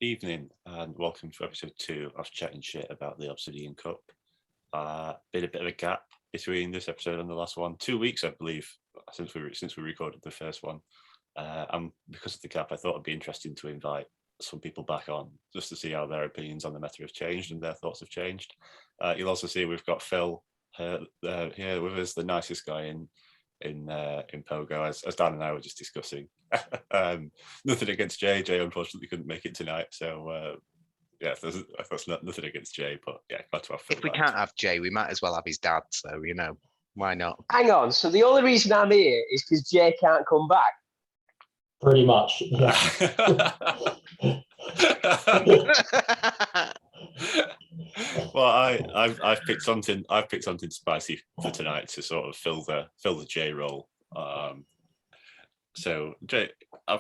Evening and welcome to episode 2 of Chatting Shit about the Obsidian Cup. Been a bit of a gap between this episode and the last one. 2 weeks, I believe, since we recorded the first one. And because of the gap, I thought it'd be interesting to invite some people back on just to see how their opinions on the meta have changed and their thoughts have changed. You'll also see we've got Phil here with us, the nicest guy in Pogo, as Dan and I were just discussing. Nothing against Jay. Jay unfortunately couldn't make it tonight, so that's nothing against Jay, but yeah, glad to have Phil. If we can't have Jay, we might as well have his dad, so why not? Hang on, so the only reason I'm here is because Jay can't come back? Pretty much, yeah. Well, I've picked something spicy for tonight to sort of fill the Jay role. So Jay,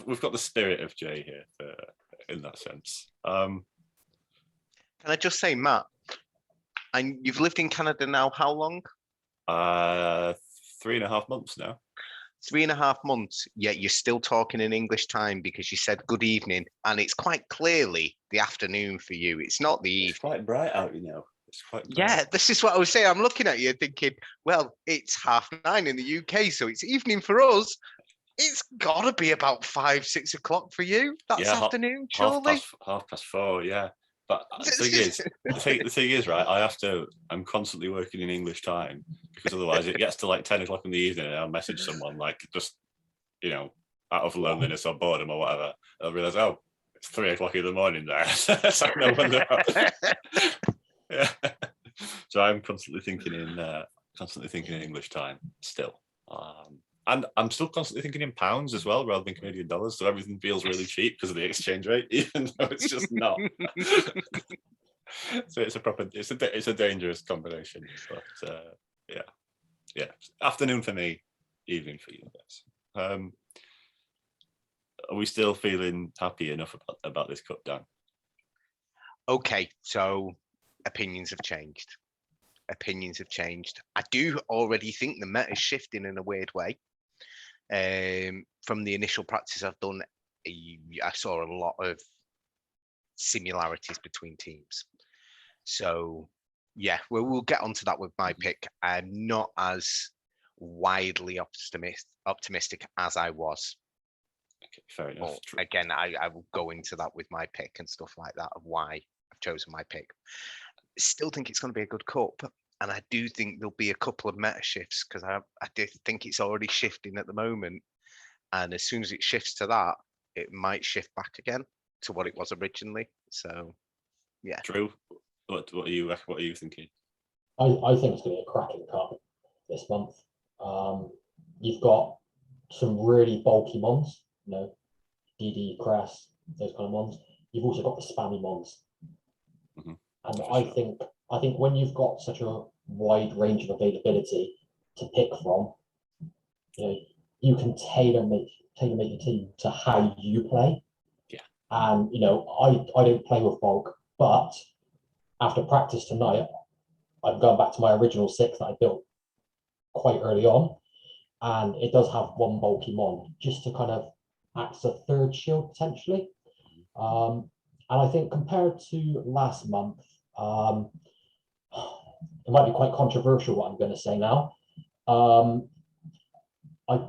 we've got the spirit of Jay here in that sense. Can I just say, Matt, and you've lived in Canada now how long? 3.5 months now. 3.5 months, yet you're still talking in English time because you said good evening, and it's quite clearly the afternoon for you. It's not the evening. It's quite bright out, It's quite bright. Yeah, this is what I was saying. I'm looking at you thinking, well, it's 9:30 in the UK, so it's evening for us. It's got to be about 5, 6 o'clock for you. That's afternoon, surely? Half past 4, yeah. But the thing is, right, I'm constantly working in English time because otherwise it gets to like 10 o'clock in the evening and I'll message someone like just, out of loneliness or boredom or whatever. I'll realise, oh, it's 3 o'clock in the morning there. So no wonder. Yeah. So I'm constantly thinking in English time still. And I'm still constantly thinking in pounds as well, rather than Canadian dollars. So everything feels really cheap because of the exchange rate, even though it's just not. So it's a dangerous combination. But yeah. Afternoon for me, evening for you guys. Are we still feeling happy enough about this cup, Dan? Okay, so opinions have changed. I do already think the meta is shifting in a weird way. From the initial practice I've done, I saw a lot of similarities between teams. So yeah, we'll get onto that with my pick. I'm not as widely optimistic as I was. Okay, fair enough. But again, I will go into that with my pick and stuff like that of why I've chosen my pick. Still think it's going to be a good cup, and I do think there'll be a couple of meta shifts because I do think it's already shifting at the moment, and as soon as it shifts to that, it might shift back again to what it was originally. So yeah. Drew, what are you thinking? I think it's going to be a cracking cup this month. You've got some really bulky mons, DD, Cress, those kind of mons. You've also got the spammy mons. Mm-hmm. And I think when you've got such a wide range of availability to pick from, you can tailor make your team to how you play. Yeah. And I don't play with bulk, but after practice tonight, I've gone back to my original 6 that I built quite early on, and it does have one bulky mon just to kind of act as a third shield potentially. And I think compared to last month, it might be quite controversial what I'm going to say now. I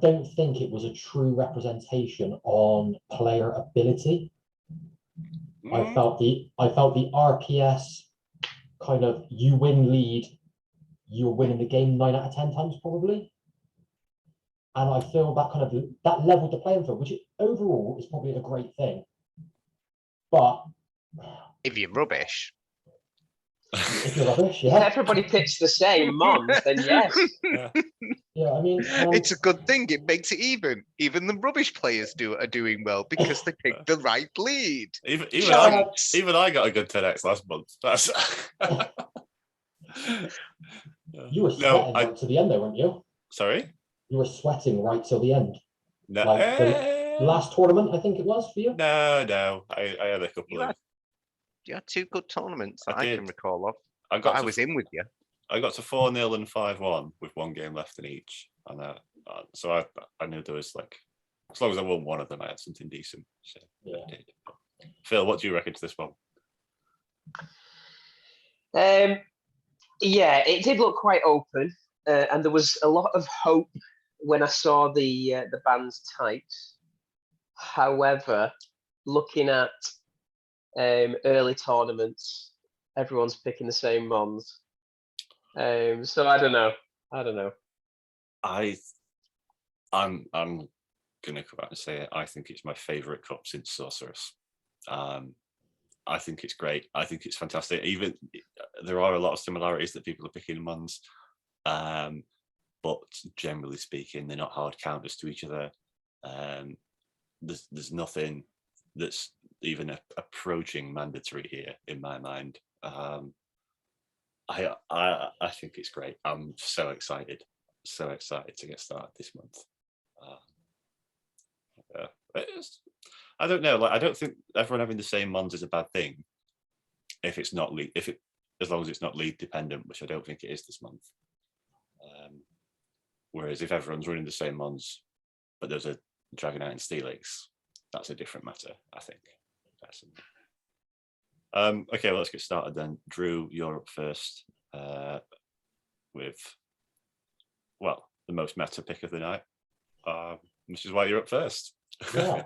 don't think it was a true representation on player ability. I felt the RPS kind of you win lead, you're winning the game 9 out of 10 times probably. And I feel that leveled the playing field, which overall is probably a great thing. But if you're rubbish, yeah. If everybody picks the same mons, then yes. Yeah, I mean, it's a good thing. It makes it even. Even the rubbish players are doing well because they picked the right lead. Even I got a good 10x last month. That's you were sweating right to the end, though, weren't you? Sorry. You were sweating right till the end. No, like the last tournament, I think it was for you. No, I had a couple of. You had 2 good tournaments that I can recall of. I was in with you. I got to 4-0 and 5-1 with 1 game left in each, and so I knew there was as long as I won one of them, I had something decent. So yeah. I did. Phil, what do you reckon to this one? Yeah, it did look quite open, and there was a lot of hope when I saw the band's types. However, looking at early tournaments, everyone's picking the same mons. So I don't know. I'm gonna come out and say it. I think it's my favorite cup since Sorceress. I think it's great. I think it's fantastic. Even there are a lot of similarities that people are picking mons, but generally speaking, they're not hard counters to each other. There's nothing that's even approaching mandatory here in my mind. I think it's great. I'm so excited to get started this month. I don't know. Like, I don't think everyone having the same mons is a bad thing if it's not lead, as long as it's not lead dependent, which I don't think it is this month. Whereas if everyone's running the same mons, but there's a Dragonite and Steelix, that's a different matter, I think. Okay, well, let's get started then. Drew, you're up first with, well, the most meta pick of the night, which is why you're up first. Yeah.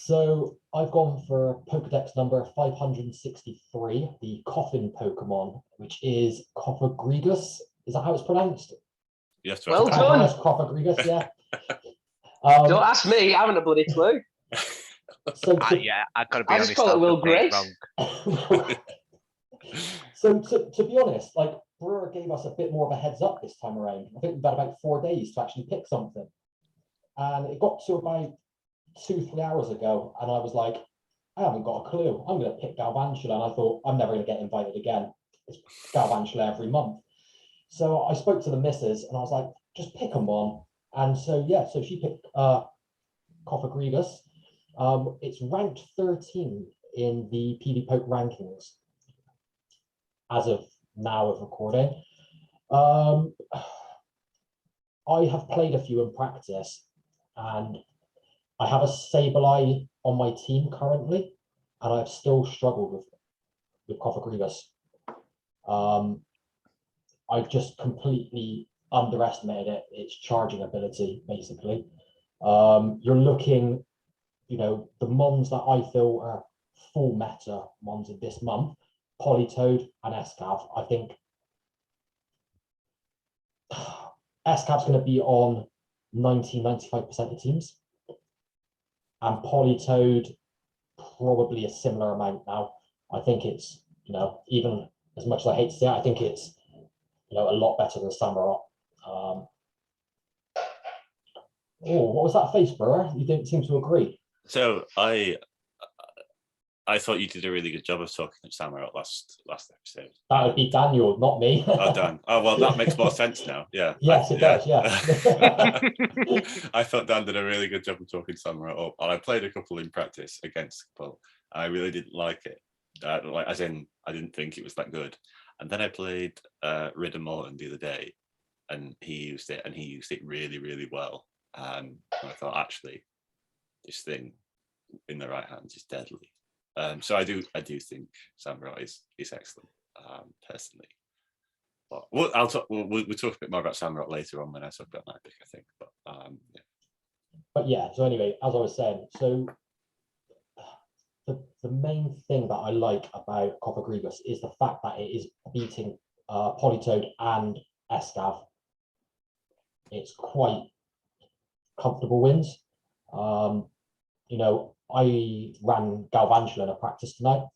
So I've gone for Pokedex number 563, the Coffin Pokemon, which is Cofagrigus. Is that how it's pronounced? Yes, well done. Cofagrigus, yeah. Don't ask me, I haven't a bloody clue. So yeah, I've got to be I honest. just call it Will Grace. So to be honest, like, Brewer gave us a bit more of a heads up this time around. I think we've had about 4 days to actually pick something. And it got to about 2-3 hours ago, and I was like, I haven't got a clue. I'm going to pick Galvantula, and I thought, I'm never going to get invited again. It's Galvantula every month. So I spoke to the missus, and I was like, just pick them one. And so, yeah, so she picked Cofagrigus. It's ranked 13 in the PvP rankings as of now of recording. I have played a few in practice, and I have a Sableye on my team currently, and I've still struggled with Cofagrigus. I've just completely underestimated its charging ability, basically. You're looking, the mons that I feel are full meta mons of this month, Politoed and Escav. I think Escav's going to be on 90-95% of teams, and Politoed probably a similar amount now. I think it's, even as much as I hate to say it, I think it's, a lot better than Samurott. Oh, what was that face, Brewer? You didn't seem to agree. So I thought you did a really good job of talking to Samurott last episode. That would be Daniel, not me. Oh, Dan. Oh, well, that makes more sense now. Yeah. Yes, it does. Yeah. I thought Dan did a really good job of talking Samurott up, and I played a couple in practice against Paul. I really didn't like it. As in, I didn't think it was that good. And then I played Riddermorton the other day, and he used it really, really well. And I thought, actually, this thing in the right hands is deadly. So I do think Samurott is excellent, personally. But we'll talk a bit more about Samurott later on when I talk about my pick, I think. But yeah. But yeah, so anyway, as I was saying, so the main thing that I like about Cofagrigus is the fact that it is beating Politoed and Escav. It's quite comfortable wins. I ran Galvantula in a practice tonight,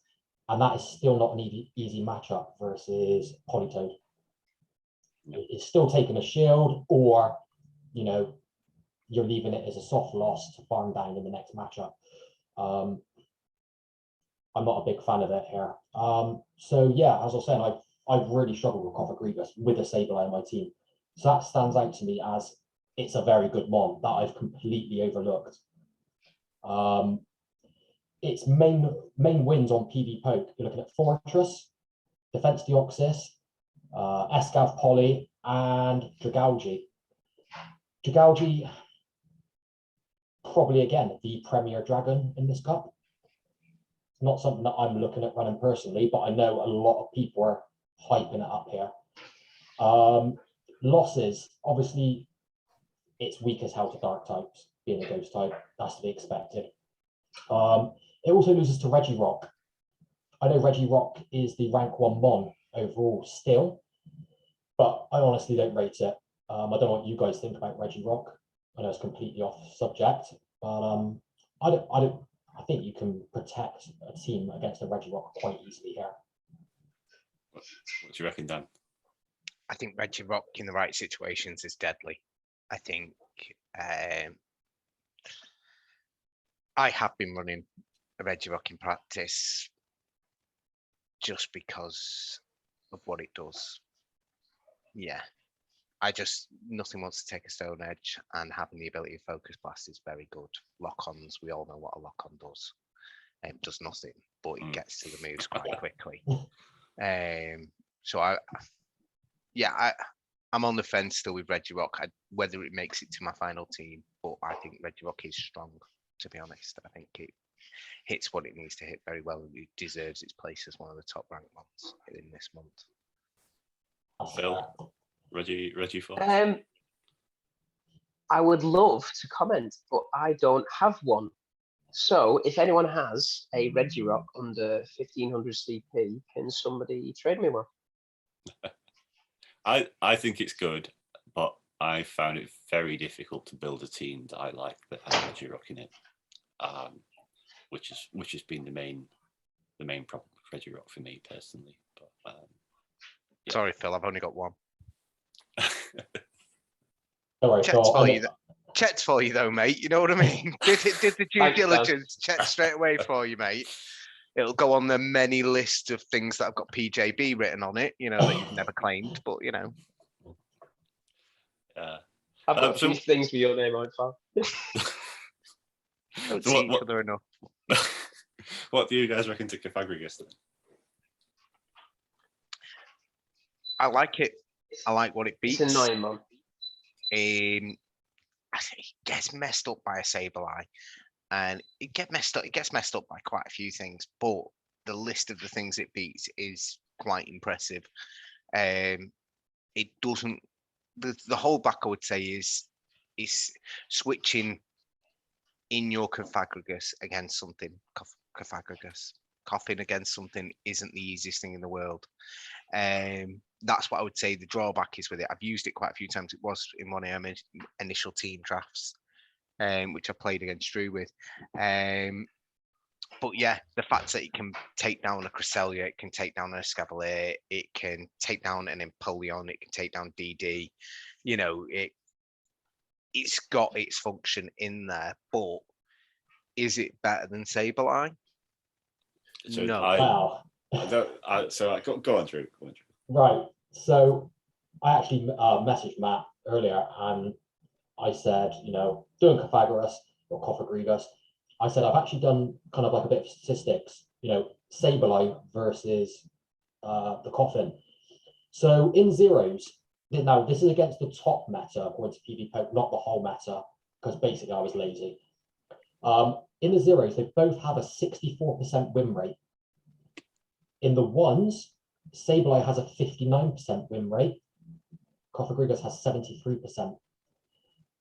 and that is still not an easy matchup versus Politoed. It's still taking a shield, or you're leaving it as a soft loss to farm down in the next matchup. I'm not a big fan of it here. So yeah, as I was saying, I've really struggled with Cofagrigus with a Sableye on my team. So that stands out to me as it's a very good mon that I've completely overlooked. Its main wins on PvP Poke, you're looking at Fortress, Defense Deoxys, Escav Poly, and Dragalge. Dragalge, probably again the premier dragon in this cup. not something that I'm looking at running personally, but I know a lot of people are hyping it up here. Losses, obviously, it's weak as hell to dark types, being a ghost type. That's to be expected. It also loses to Regirock. I know Regirock is the rank 1 Mon overall still, but I honestly don't rate it. I don't know what you guys think about Regirock. I know it's completely off subject, but I think you can protect a team against a Regirock quite easily here. What do you reckon, Dan? I think Regirock in the right situations is deadly. I think I have been running a Regirock in practice just because of what it does. Yeah. Nothing wants to take a Stone Edge, and having the ability of Focus Blast is very good. Lock-ons, we all know what a lock-on does. It does nothing, but it gets to the moves quite quickly. So I'm on the fence still with Regirock, whether it makes it to my final team, but I think Regirock is strong, to be honest. I think it hits what it needs to hit very well, and it deserves its place as one of the top ranked ones in this month. Phil, Reggie for? I would love to comment, but I don't have one. So if anyone has a Regirock under 1500 CP, can somebody trade me one? I think it's good, but I found it very difficult to build a team that I like that has Regirock in it, which has been the main problem with Regirock for me personally. But yeah. Sorry, Phil, I've only got one. Right, Checked for you though, mate. You know what I mean? Did the due diligence, check straight away for you, mate. It'll go on the many list of things that have got PJB written on it, you know, that you've never claimed, but you know. I've got two things with your name on it. Don't see each other enough. What do you guys reckon to Cofagrigus then? I like it. I like what it beats. It's a 9-month. I think it gets messed up by a Sableye, and it gets messed up by quite a few things, but the list of the things it beats is quite impressive. It doesn't. The holdback, I would say, is switching in your Cofagrigus against something. Cofagrigus coughing against something isn't the easiest thing in the world. That's what I would say the drawback is with it. I've used it quite a few times. It was in one of my initial team drafts, which I played against Drew with. But yeah, the fact that it can take down a Cresselia, it can take down a Escavalier, it can take down an Empoleon, it can take down DD. You know, it's got its function in there, but is it better than Sableye? So no. Go on, Drew. Right. So I actually messaged Matt earlier, and I said, doing Cofagrigus or Cofagrigus, I said I've actually done kind of like a bit of statistics, Sableye versus the Coffin. So in zeros, now this is against the top meta according to PvP, not the whole meta, because basically I was lazy. In the zeros, they both have a 64% win rate. In the ones, Sableye has a 59% win rate. Cofagrigus has 73%.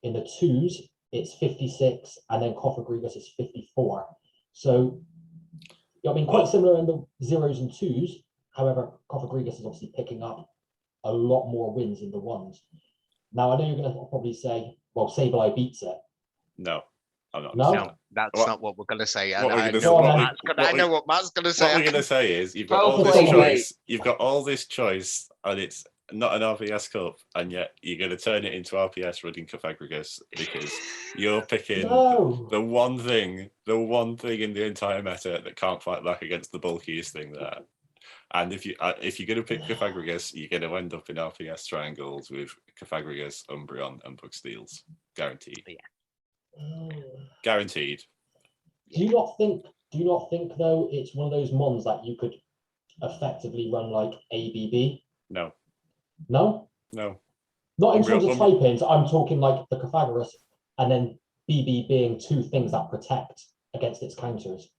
In the twos, it's 56, and then Cofagrigus is 54. So, quite similar in the zeros and twos. However, Cofagrigus is obviously picking up a lot more wins in the ones. Now, I know you're going to probably say, well, Sableye beats it. No. No, that's not what we're going to say. I know what Matt's going to say. What we're going to say is you've got all this choice. You've got all this choice, and it's not an RPS Cup, and yet you're going to turn it into RPS running Cofagrigus because you're picking the one thing in the entire meta that can't fight back against the bulkiest thing there. And if you're going to pick Cofagrigus, you're going to end up in RPS triangles with Cofagrigus, Umbreon, and Bugsteels, guaranteed. Yeah. Guaranteed. Do you not think though it's one of those mons that you could effectively run like ABB? No. Not in terms of type-ins. I'm talking like the Cofagrigus and then BB being two things that protect against its counters.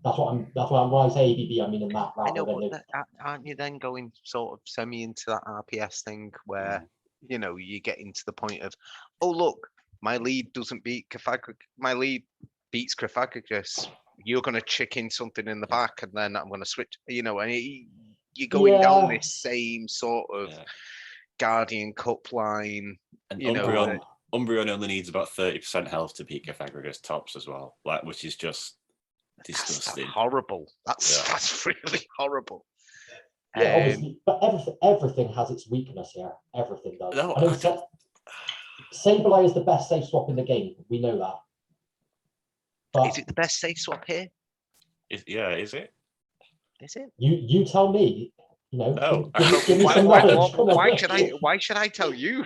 That's what when I say ABB, I mean in that I know, rather than but aren't you then going sort of semi into that RPS thing where you get into the point of, oh look, my lead doesn't beat Cofagrigus, my lead beats Cofagrigus. You're going to chick in something in the back, and then I'm going to switch. And you're going down this same sort of Guardian Cup line. And Umbreon only needs about 30% health to beat Cofagrigus tops as well, which is just disgusting. That's horrible. That's really horrible. Yeah, obviously, but everything has its weakness here. Everything does. No, Sableye is the best safe swap in the game. We know that. But is it the best safe swap here? Is it? Is it? You tell me. No. Give me some knowledge. Why should I tell you?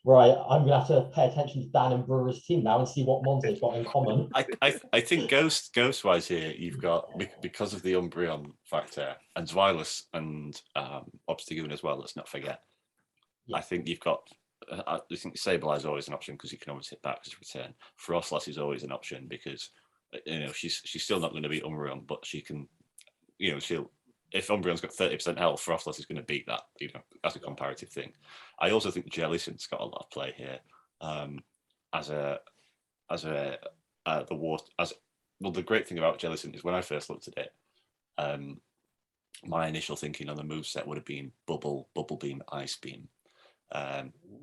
Right, I'm gonna have to pay attention to Dan and Brewer's team now and see what mons they've got in common. I think ghost wise here you've got, because of the Umbreon factor and Zweilous and Obsidian as well. Let's not forget. Yeah. I think you've got. I think Sableye is always an option because you can always hit back to return. Frostlass is always an option because she's still not going to beat Umbreon, but she can. She'll. If Umbreon's got 30% health, Frostlass is going to beat that. That's a comparative thing. I also think Jellicent's got a lot of play here, the great thing about Jellicent is when I first looked at it, my initial thinking on the moveset would have been Bubble Beam, Ice Beam,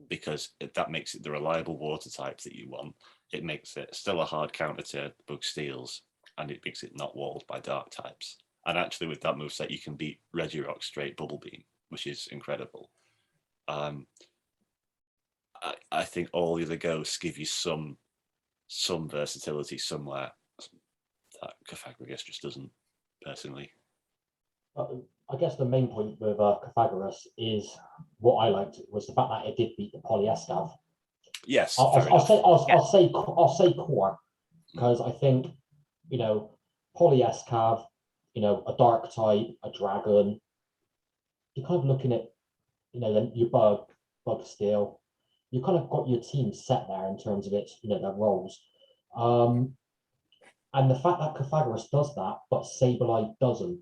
because that makes it the reliable water type that you want. It makes it still a hard counter to Bug Steels, and it makes it not walled by dark types. And actually, with that moveset, you can beat Regirock straight Bubble Beam, which is incredible. I think all the other ghosts give you some versatility somewhere that Cofagrigus just doesn't, personally. I guess the main point with Cofagrigus is what I liked was the fact that it did beat the Polyescav. Yes, I'll say core, because I think Polyescav, a dark type, a dragon. You're kind of looking at, your bug steel. You kind of got your team set there in terms of its, their roles. And the fact that Cofagrigus does that, but Sableye doesn't.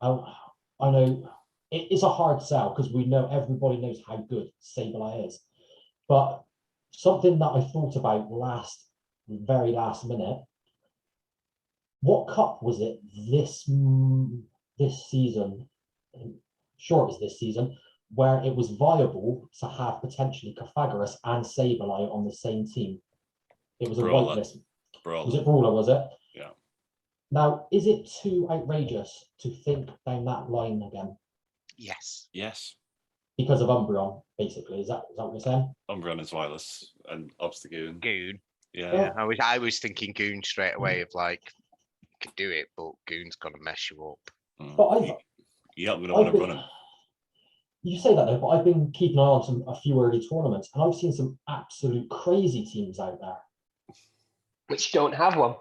I know it is a hard sell because we know everybody knows how good Sableye is. But something that I thought about very last minute. What cup was it this season? Sure, it was this season, where it was viable to have potentially Cofagrigus and Sableye on the same team. It was a whitelist. Was it Brawler, was it? Yeah. Now, is it too outrageous to think down that line again? Yes. Because of Umbreon, basically. Is that what you're saying? Umbreon is Zweilous and Obstagoon. Goon. Yeah. I was thinking Goon straight away of like, you could do it, but Goon's gonna mess you up. But you're not gonna want to run him. You say that though, but I've been keeping an eye on a few early tournaments, and I've seen some absolute crazy teams out there. Which don't have one.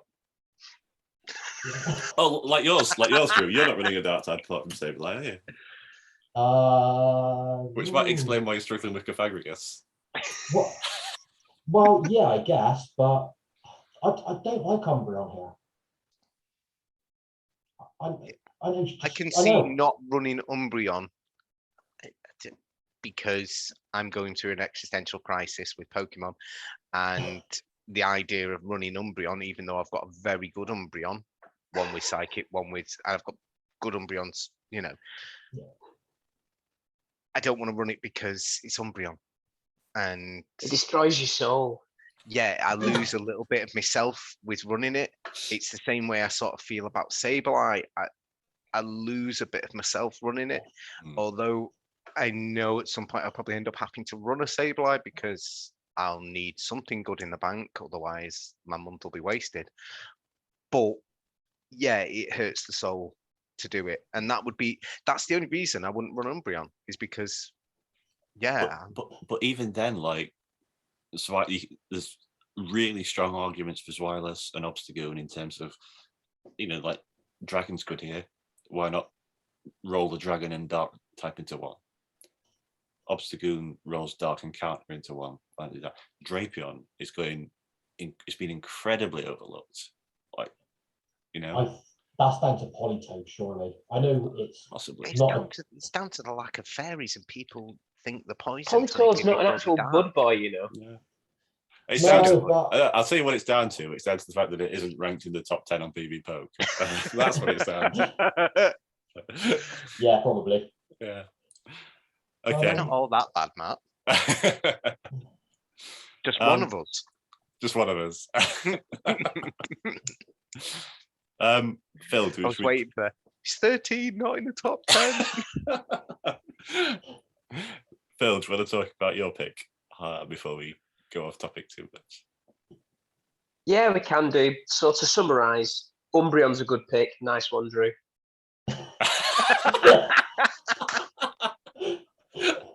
Oh, like yours, Drew. You're not running a dark type apart from Sableye, are you? Which might explain why you're struggling with Cofagrigus. Well, yeah, I guess, but I don't like Umbreon here. I can see not running Umbreon because I'm going through an existential crisis with Pokemon, and the idea of running Umbreon, even though I've got a very good Umbreon, one with Psychic, and I've got good Umbreons, I don't want to run it because it's Umbreon, and it destroys your soul. Yeah, I lose a little bit of myself with running it. It's the same way I sort of feel about Sableye. I lose a bit of myself running it, although I know at some point I'll probably end up having to run a Sableye because I'll need something good in the bank, otherwise my month will be wasted. But yeah, it hurts the soul to do it, and that's the only reason I wouldn't run Umbreon, is because but even then, like, there's really strong arguments for Zweilous and Obstagoon in terms of, like, Dragon's good here. Why not roll the Dragon and Dark type into one? Obstagoon rolls Dark and Counter into one. Drapion is going it's been incredibly overlooked. Like, you know, That's down to Polytoad, surely. I know it's possibly. It's down to the lack of fairies, and people think the poison. Polytoad's not an actual good boy, you know. Yeah. It's No, down to, but- I'll tell you what it's down to. It's down to the fact that it isn't ranked in the top 10 on PvPoke. That's what it's down to. yeah, probably. Yeah. They're Okay. not all that bad, Matt. Just one of us. Just one of us. Phil, I was waiting for. He's 13, not in the top 10. Phil, do you want to talk about your pick before we go off topic too much? Yeah, we can do. So to summarise, Umbreon's a good pick. Nice one, Drew.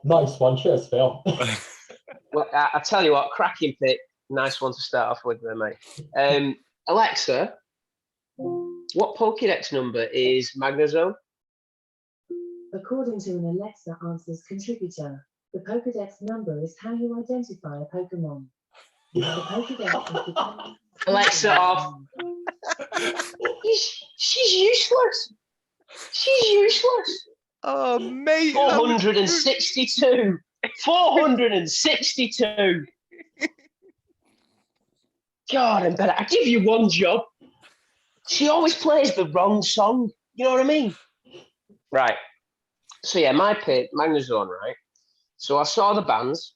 Nice one. Cheers, Phil. Well, I tell you what, cracking pick. Nice one to start off with there, mate. Alexa, what Pokédex number is Magnezone? According to an Alexa Answers contributor, the Pokédex number is how you identify a Pokémon. The Pokédex is the Alexa off. She's useless. She's useless. Oh, mate. 462. 462. God, I'm better. I give you one job. She always plays the wrong song. You know what I mean? Right. So yeah, my pick, Magnezone, right? So I saw the bans.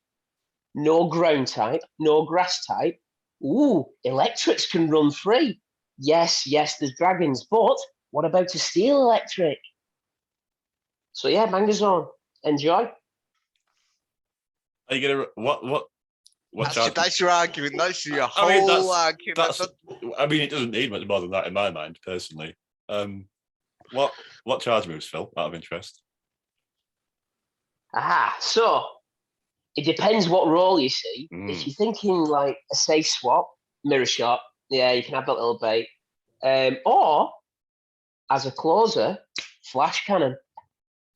No ground type, no grass type. Ooh, electrics can run free. Yes, there's dragons, but what about a steel electric? So yeah, Magnezone, enjoy. Are you gonna what? That's your argument. That's your whole I mean, argument. I mean, it doesn't need much more than that in my mind, personally. What charge moves, Phil? Out of interest. Aha, so it depends what role you see. If you're thinking like a safe swap, mirror shot, yeah, you can have that little bait. Or as a closer, flash cannon.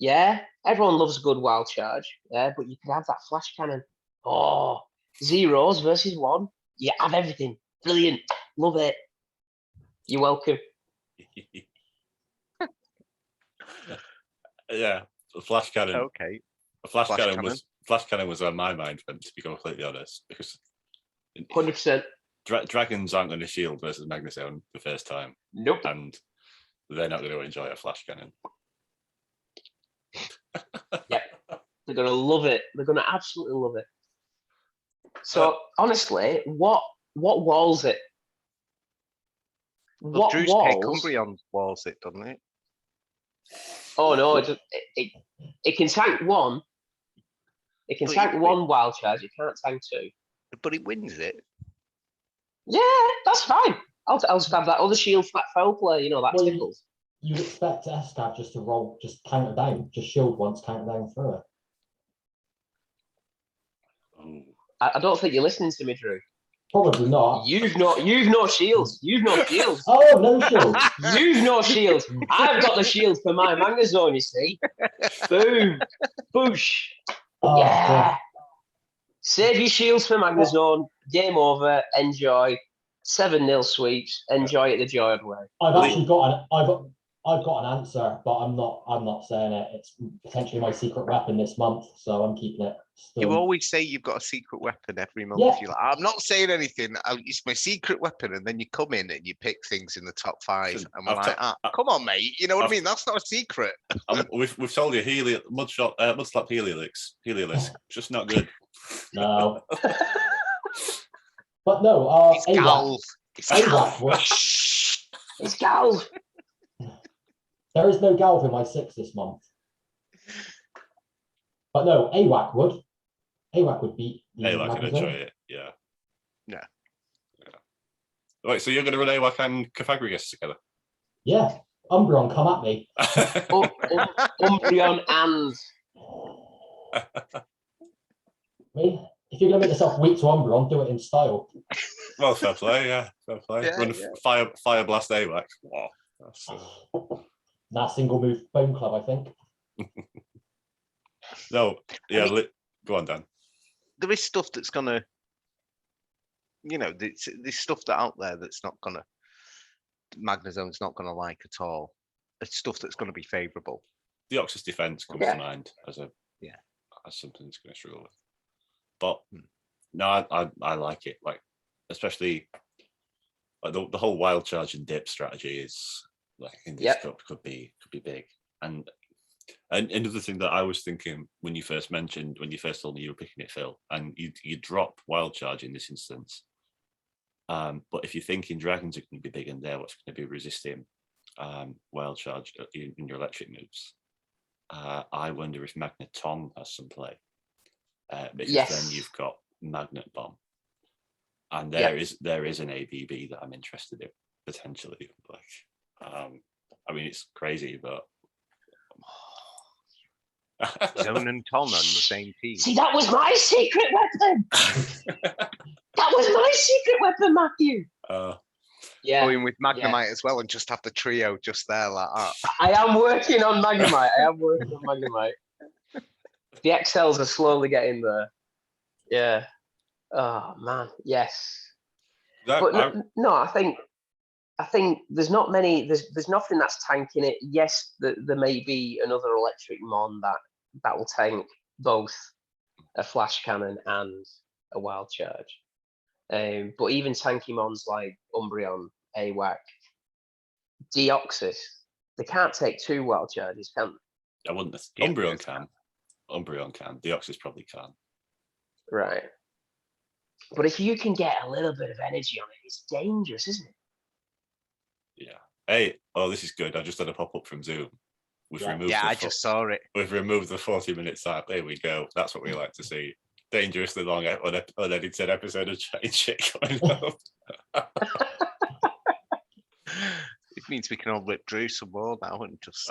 Yeah, everyone loves a good wild charge. Yeah, but you can have that flash cannon. Oh, zeros versus one. You have everything. Brilliant. Love it. You're welcome. Yeah, the flash cannon. Okay. A flash cannon was on my mind, to be completely honest, because 100%. Dragons aren't going to shield versus Magnezone the first time. Nope. And they're not going to enjoy a flash cannon. Yeah, they're going to love it. They're going to absolutely love it. So honestly, what walls it? Well, What Drew's walls? pick Umbreon walls it, doesn't it? Oh no, it can tank one. It can But tank one wild charge. It can't tank two. But it wins it. Yeah, that's fine. I'll just have that other shield flat foul play. You know that Well, tickles. You'd expect Estab just to roll, just counter down, just shield once, counter down through it. Oh. I don't think you're listening to me, Drew. Probably not. You've no shields. You've no shields. Oh, no shield. You've no shields. I've got the shield for my Magnezone, you see. Boom. Boosh. Oh, Yeah. God. Save your shields for Magnezone. Game over. Enjoy. 7-0 sweeps. Enjoy it the Joy way. I've actually got an answer, but I'm not saying it. It's potentially my secret weapon this month, so I'm keeping it. You always say you've got a secret weapon every month. Yeah. You're like, I'm not saying anything. It's my secret weapon, and then you come in and you pick things in the top 5, and we're like, come on, mate. You know what I mean? That's not a secret. We've told you Mudslap Heliolisk, just not good. No. But no, It's Gal. It's Gal. There is no Galv in my 6 this month. But no, AWAC would beat the AWAC can Magnezone. enjoy it, yeah. Yeah. Right, so you're going to run AWAC and Cofagrigus together? Yeah, Umbreon, come at me. Umbreon and... I mean, if you're going to make yourself weak to Umbreon, do it in style. Well, fair play, yeah. Fair play. Yeah, Run yeah. Fire Blast AWAC. Wow. That's, That single move Bone Club, I think. No, yeah, I mean, go on, Dan. There is stuff that's going to there's stuff that out there that's not gonna Magnezone's not gonna like at all. It's stuff that's gonna be favourable. The Oxus defense comes to mind as something that's going to struggle with. But no, I like it. Like, especially like the whole wild charge and dip strategy is like in this cup could be big. And another thing that I was thinking when you first told me you were picking it, Phil, and you drop wild charge in this instance. But if you're thinking dragons are going to be big and they're what's going to be resisting wild charge in your electric moves, I wonder if Magneton has some play. Because then you've got Magnet Bomb. And there is an ABB that I'm interested in, potentially. Like, I mean, it's crazy, but Zone and Ton on the same team. See, that was my secret weapon. That was my secret weapon, Matthew. Going with Magnemite as well, and just have the trio just there like that. I am working on Magnemite. The XLs are slowly getting there. Yeah. Oh man, yes. I think there's not many. There's nothing that's tanking it. Yes, there may be another electric mon that will tank both a flash cannon and a wild charge. But even tanky mons like Umbreon, AWAC, Deoxys, they can't take 2 wild charges, can they? I wouldn't. Umbreon can. Umbreon can. Deoxys probably can. Right. But if you can get a little bit of energy on it, it's dangerous, isn't it? Yeah. Hey, this is good. I just had a pop up from Zoom. I just saw it. We've removed the 40-minute side. There we go. That's what we like to see. Dangerously long, unedited episode of Chatting Shit going up. It means we can all rip Drew some more now and just.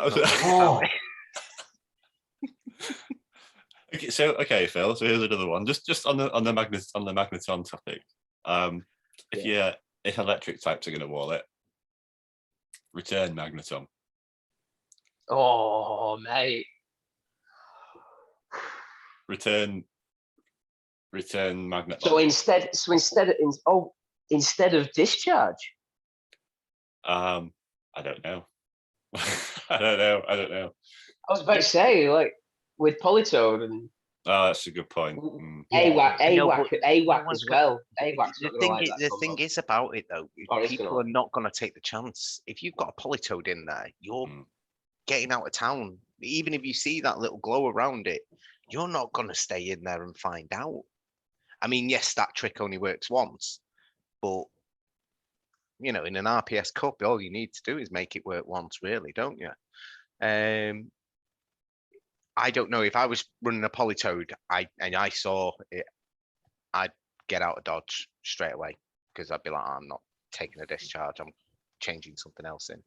Okay, Phil. So here's another one. Just on the Magneton topic. If electric types are going to wall it, return Magneton. Oh, mate. Return Magneton. So instead of discharge. I don't know. I don't know. I was about to say, like, with Politoed and that's a good point. AWAC as well. The thing is about it though, people are not going to take the chance. If you've got a Politoed in there, you're getting out of town. Even if you see that little glow around it, you're not going to stay in there and find out. I mean, yes, that trick only works once, but in an RPS Cup, all you need to do is make it work once, really, don't you? I don't know if I was running a Politoed and I saw it, I'd get out of dodge straight away because I'd be like, I'm not taking a discharge. I'm changing something else in.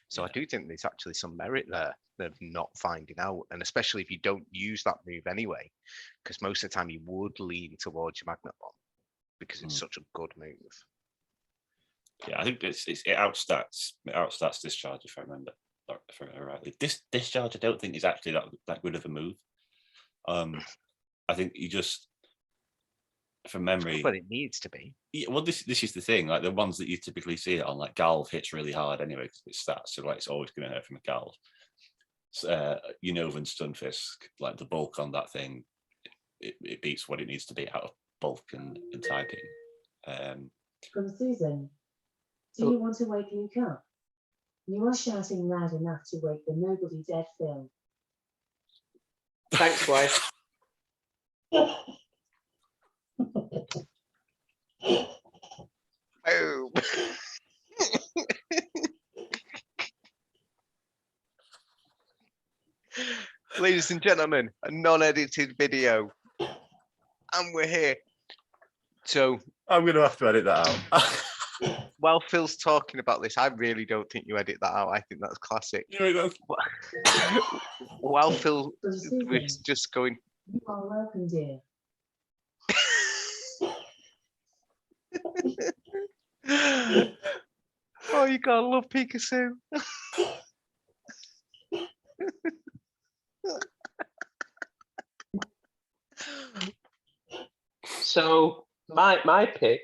So I do think there's actually some merit there of not finding out, and especially if you don't use that move anyway, because most of the time you would lean towards your Magnet Bomb because it's such a good move. Yeah, I think it outstats discharge if I remember rightly. Discharge I don't think is actually that good of a move. I think you just from memory. But it needs to be. Yeah, well, this is the thing. Like the ones that you typically see it on, like Galv hits really hard anyway because it's stats, so like it's always going to hurt from a Galv. Unova and Stunfisk, like the bulk on that thing, it beats what it needs to be out of bulk and typing. From Susan, do you want to wake Luke up? You are shouting loud enough to wake the nobody dead Phil. Thanks, wife. Boom. Ladies and gentlemen, a non-edited video, and we're here. So I'm going to have to edit that out. While Phil's talking about this, I really don't think you edit that out. I think that's classic. While Phil was just going. You are welcome, dear. Oh, you gotta love Pikachu. So my pick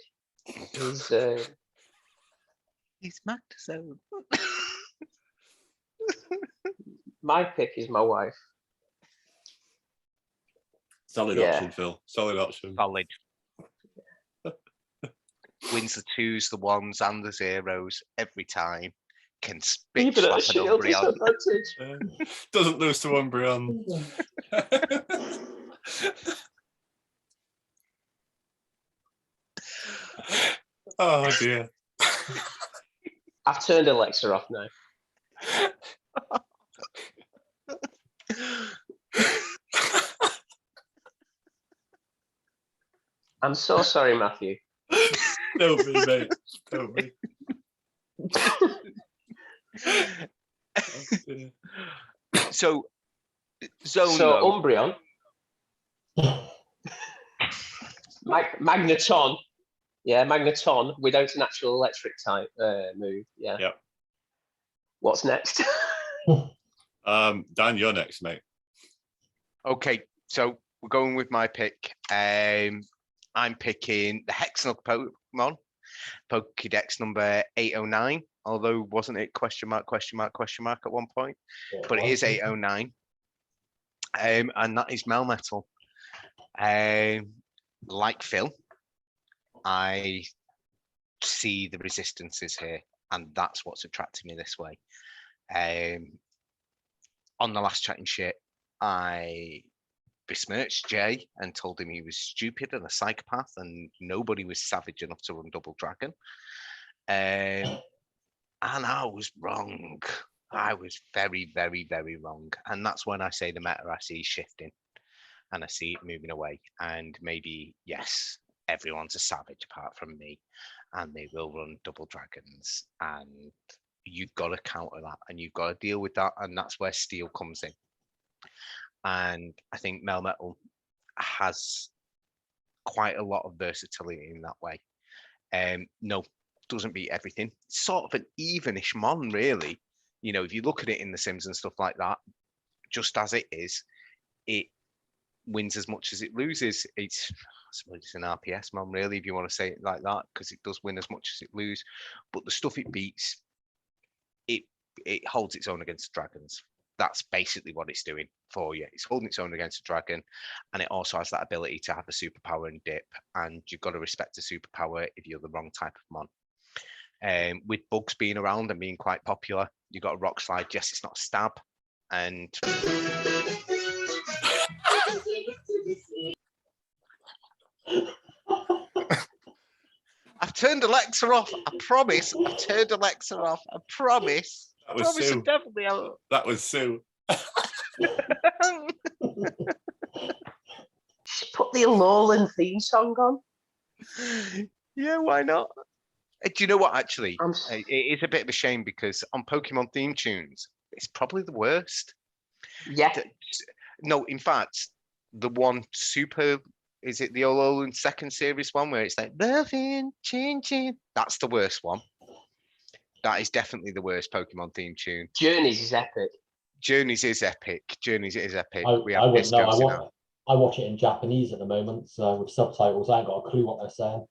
He's He's Magnezone. my pick is my wife. Solid Yeah. option, Phil. Solid option. Solid. Wins the 2s, the 1s, and the 0s every time. Can spit Even at a slap an shield Umbreon. disadvantage. Doesn't lose to Umbreon. Oh dear. I've turned Alexa off now. I'm so sorry, Matthew. Don't be, mate. Don't be. Oh, dear. So, Zone So though. Umbreon, Magneton, yeah, Magneton without an actual electric type move. Yeah. Yep. What's next? Dan, you're next, mate. Okay, so we're going with my pick. I'm picking the Hexnug Pokemon, Pokédex number 809. Although wasn't it question mark at one point? But it is 809. And that is Melmetal. Like Phil, I see the resistances here, and that's what's attracting me this way. On the last chatting shit, I besmirched Jay and told him he was stupid and a psychopath, and nobody was savage enough to run Double Dragon. And I was wrong. I was very, very, very wrong. And that's when I say the meta I see shifting and I see it moving away. And maybe, yes, everyone's a savage apart from me, and they will run Double Dragons. And you've got to counter that, and you've got to deal with that. And that's where Steel comes in. And I think Melmetal has quite a lot of versatility in that way. No, doesn't beat everything. It's sort of an evenish mon, really. You know, if you look at it in the Sims and stuff like that, just as it is, it wins as much as it loses. I suppose it's an RPS mon, really, if you want to say it like that, because it does win as much as it loses. But the stuff it beats, it holds its own against dragons. That's basically what it's doing for you. It's holding its own against a dragon, and it also has that ability to have a superpower and dip, and you've got to respect a superpower if you're the wrong type of mon. With bugs being around and being quite popular, you've got a rock slide. Yes, it's not a stab, and I've turned Alexa off. I promise. I turned Alexa off. I promise. That was Sue. Definitely. That was Sue. Put the Alolan theme song on. Yeah, why not? Do you know what? Actually, I'm it is a bit of a shame because on Pokemon theme tunes, it's probably the worst. Yeah. No, in fact, the one super, is it the Alolan second series one where it's like nothing changing? That's the worst one. That is definitely the worst Pokemon theme tune. Journeys is epic. Journeys is epic. Journeys is epic. I We have wouldn't know. Pistos I watch it in Japanese at the moment, so with subtitles, I ain't got a clue what they're saying.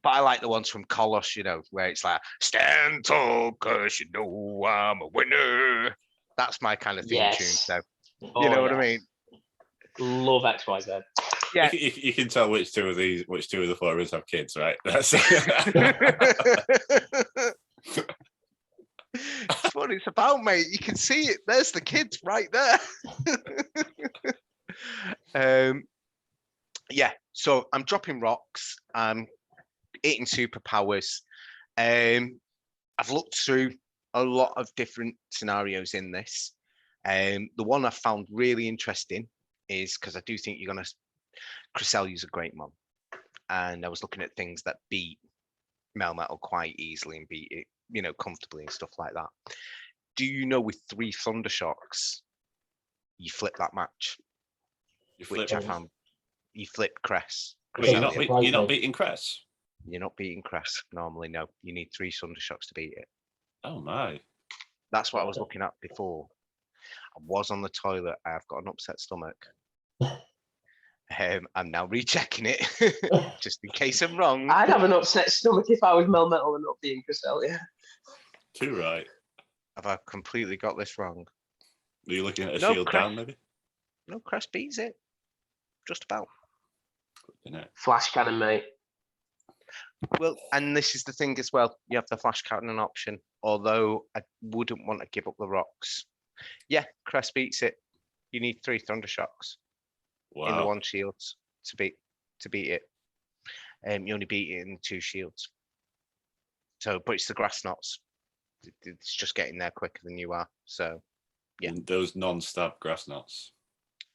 But I like the ones from Kolos, you know, where it's like, stand tall, cause you know I'm a winner. That's my kind of theme tune. So, you know what I mean? Love XYZ. Yeah. You can tell which two of the 4 of us have kids, right? That's That's what it's about, mate. You can see it. There's the kids right there. Yeah, so I'm dropping rocks. I'm eating superpowers. I've looked through a lot of different scenarios in this. The one I found really interesting is because I do think you're going to... Cresselu's a great mon. And I was looking at things that beat Melmetal quite easily and beat it, you know, comfortably and stuff like that. Do you know with 3 Thunder Shocks, you flip that match? Which I found... You flip Cress. Wait, you're not beating Cress? You're not beating Cress normally, no. You need 3 Thunder Shocks to beat it. Oh my. That's what I was looking at before. I was on the toilet. I've got an upset stomach. I'm now rechecking it just in case I'm wrong. I'd have an upset stomach if I was Melmetal and not being Cresselia. Too right. Have I completely got this wrong? Are you looking at a No, shield Crest. down, maybe? No, Crest beats it. Just about. Isn't it? Flash cannon, mate. Well, and this is the thing as well. You have the flash cannon option, although I wouldn't want to give up the rocks. Yeah, Crest beats it. You need 3 Thunder Shocks in the Wow. 1 shields to beat it. You only beat it in 2 shields. So, but it's the grass knots. It's just getting there quicker than you are. So, yeah. And those non-stab grass knots.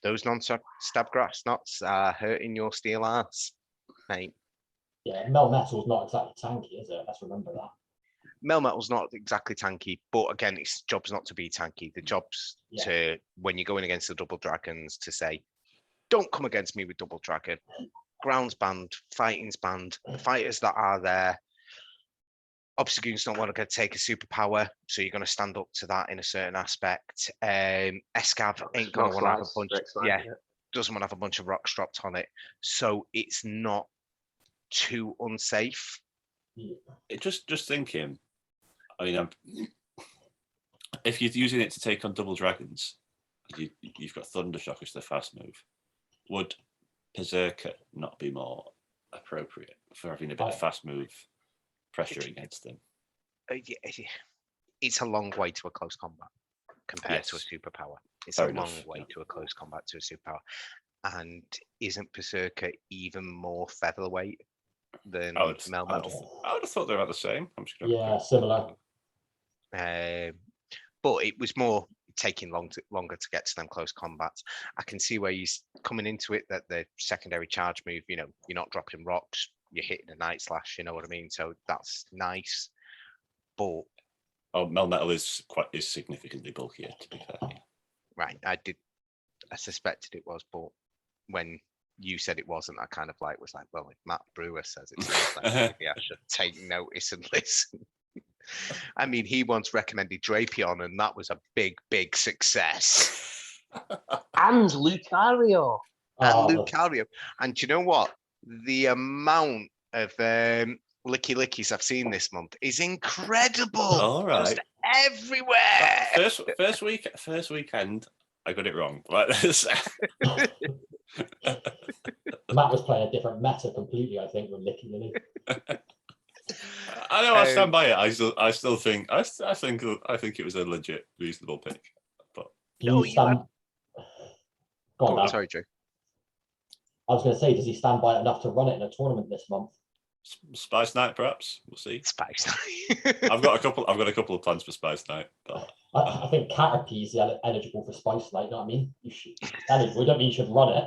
Those non-stab grass knots are hurting your steel ass, mate. Yeah, Melmetal's not exactly tanky, is it? Let's remember that. Melmetal's not exactly tanky, but again, its job's not to be tanky. The job's to, when you're going against the double dragons, to say, don't come against me with double dragon. Ground's banned, fighting's banned. The fighters that are there, Obsidian's not want to take a superpower, so you're going to stand up to that in a certain aspect. Escav ain't going to want to have a bunch. Doesn't want to have a bunch of rocks dropped on it, so it's not too unsafe. Just thinking. I mean, if you're using it to take on double dragons, you've got Thundershock as the fast move. Would Berserker not be more appropriate for having a bit of fast move pressure against them? It's a long way to a close combat compared to a superpower. It's a long way to a close combat to a superpower. And isn't Berserker even more featherweight than Melmetal? I would have thought they were about the same. Similar. But it was more taking longer to get to them close combats. I can see where he's coming into it, that the secondary charge move, you're not dropping rocks, you're hitting a Night Slash, you know what I mean? So that's nice. But Melmetal is significantly bulkier, to be fair. Right, I suspected it was, but when you said it wasn't, I kind of was like, well, if MatthewBrewer says it's not, then maybe I should take notice and listen. I mean, he once recommended Drapion, and that was a big, big success. And Lucario. And do you know what? The amount of licky lickies I've seen this month is incredible. All right. Just everywhere. First weekend, I got it wrong. Matt was playing a different meta completely, I think, with Licky Lily. I know. I stand by it. I still think. I think it was a legit, reasonable pick. But Go on, sorry, Drew. I was going to say, does he stand by it enough to run it in a tournament this month? Spice Night, perhaps. We'll see. Spice Night. I've got a couple of plans for Spice Night. But I think Caterpie's eligible for Spice Night. You know what I mean? You should. We don't mean you should run it.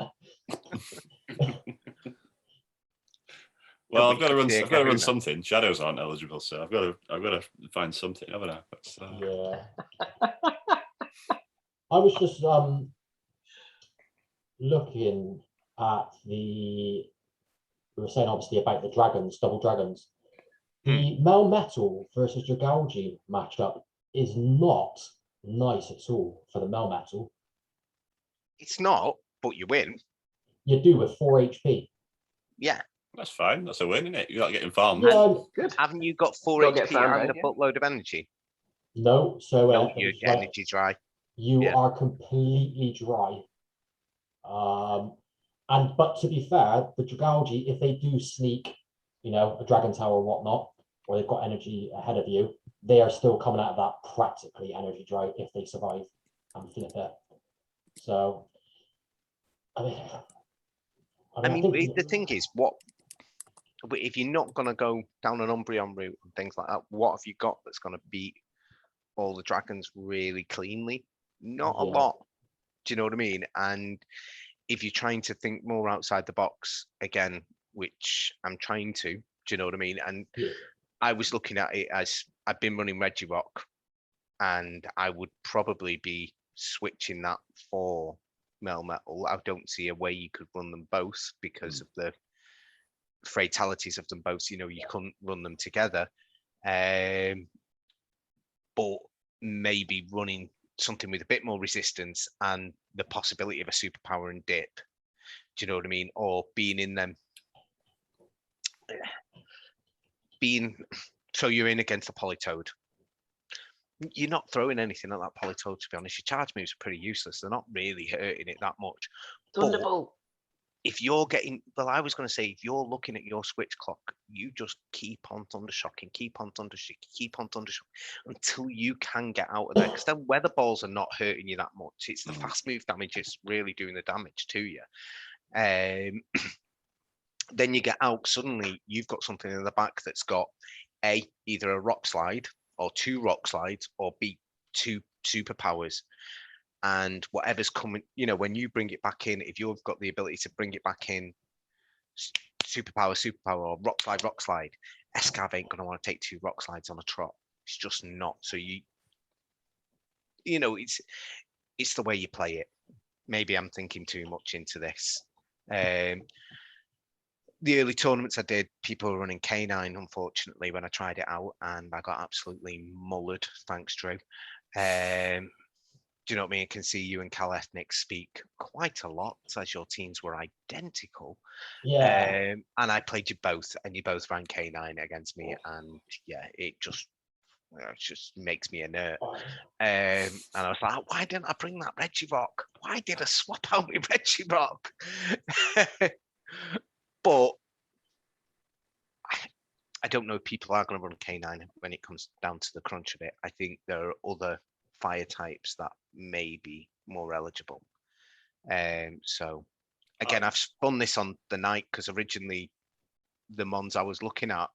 Well, I've got to run something. Shadows aren't eligible, so I've got to find something, haven't I? Yeah. I was just looking at we were saying obviously about the dragons, double dragons. The Melmetal versus Dragalge matchup is not nice at all for the Melmetal. It's not, but you win. You do with 4 HP. Yeah. That's fine. That's a win, isn't it? You're not getting farmed. Yeah, good. Haven't you got 4 HP and a buttload of energy? No, so your energy dry. You are completely dry. But to be fair, the Dragalge, if they do sneak, a Dragon Tower or whatnot, or they've got energy ahead of you, they are still coming out of that practically energy dry if they survive and flip it. So, I mean, the thing is, if you're not going to go down an Umbreon route and things like that, what have you got that's going to beat all the dragons really cleanly? Not a lot. Do you know what I mean? And if you're trying to think more outside the box, again, which I'm trying to, do you know what I mean? And I was looking at it as I've been running Regirock, and I would probably be switching that for Melmetal. I don't see a way you could run them both because of the fatalities of them both. You couldn't run them together. But maybe running something with a bit more resistance and the possibility of a superpower and dip Do you know what I mean? Or being in them, so you're in against a Politoed. You're not throwing anything at that Politoed, to be honest. Your charge moves are pretty useless. They're not really hurting it that much. Thunderbolt. If you're getting, well, I was going to say, if you're looking at your switch clock, you just keep on thundershocking, keep on thundershocking, keep on thundershocking until you can get out of there. Because then weather balls are not hurting you that much. It's the fast move damage that's really doing the damage to you. Then you get out, suddenly you've got something in the back that's got A, either a rock slide or 2 rock slides, or B, 2 superpowers. And whatever's coming, you know, when you bring it back in, if you've got the ability to bring it back in, superpower, or rock slide, Escav ain't going to want to take 2 rock slides on a trot. It's just not. So you know, it's the way you play it. Maybe I'm thinking too much into this. The early tournaments I did, people were running K9, unfortunately, when I tried it out, and I got absolutely mullered. Thanks, Drew. Do you know what I mean? I can see you and Cal Ethnic speak quite a lot, as your teams were identical. Yeah. And I played you both, and you both ran K9 against me, and yeah, it just makes me inert. And I was like, why didn't I bring that Regirock? Why did I swap out my Regirock? But I don't know if people are going to run K9 when it comes down to the crunch of it. I think there are other fire types that may be more eligible. So again, I've spun this on the night because originally the Mons I was looking at,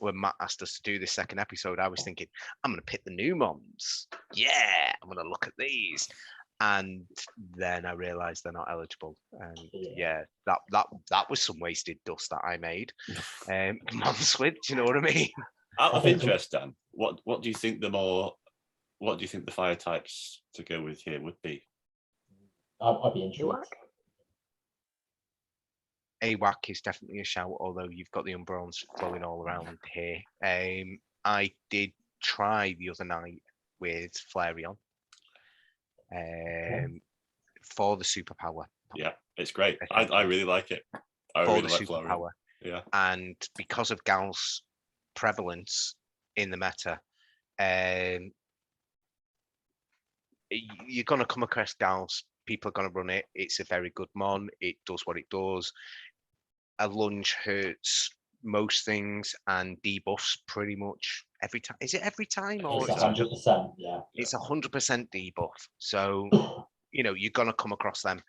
when Matt asked us to do this second episode, I was thinking, I'm going to pick the new Mons. Yeah, I'm going to look at these. And then I realized they're not eligible. And yeah, that was some wasted dust that I made. Mons with, do you know what I mean? Out of interest, Dan, what do you think what do you think the fire types to go with here would be? I'd be intrigued. AWAC is definitely a shout, although you've got the Umbreons flowing all around here. I did try the other night with Flareon for the superpower. Yeah, it's great. I really like it. I for really the like superpower. Flareon. Yeah. And because of Gal's prevalence in the meta, you're going to come across Gals. People are going to run it. It's a very good mon. It does what it does. A lunge hurts most things and debuffs pretty much every time. Is it every time? Or It's 100%, yeah. It's 100% debuff. So, you know, you're going to come across them,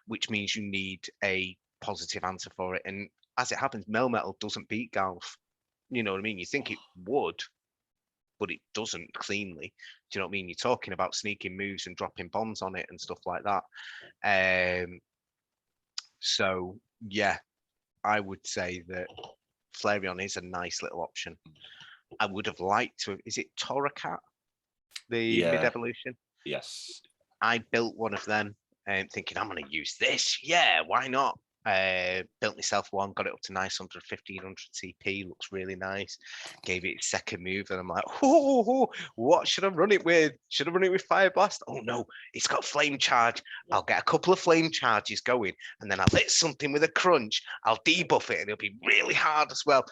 which means you need a positive answer for it. And as it happens, Melmetal doesn't beat Galf. You know what I mean? You think it would, but it doesn't cleanly. Do you know what I mean? You're talking about sneaking moves and dropping bombs on it and stuff like that. So, yeah, I would say that Flareon is a nice little option. I would have liked to. Is it Toracat, the mid-evolution? Yes. I built one of them and thinking I'm going to use this. Yeah, why not? Built myself one, got it up to nice under 1500 CP. Looks really nice. Gave it its second move, and I'm like, oh, what should I run it with? Should I run it with Fire Blast? Oh no, it's got Flame Charge. I'll get a couple of Flame Charges going, and then I'll hit something with a Crunch. I'll debuff it, and it'll be really hard as well.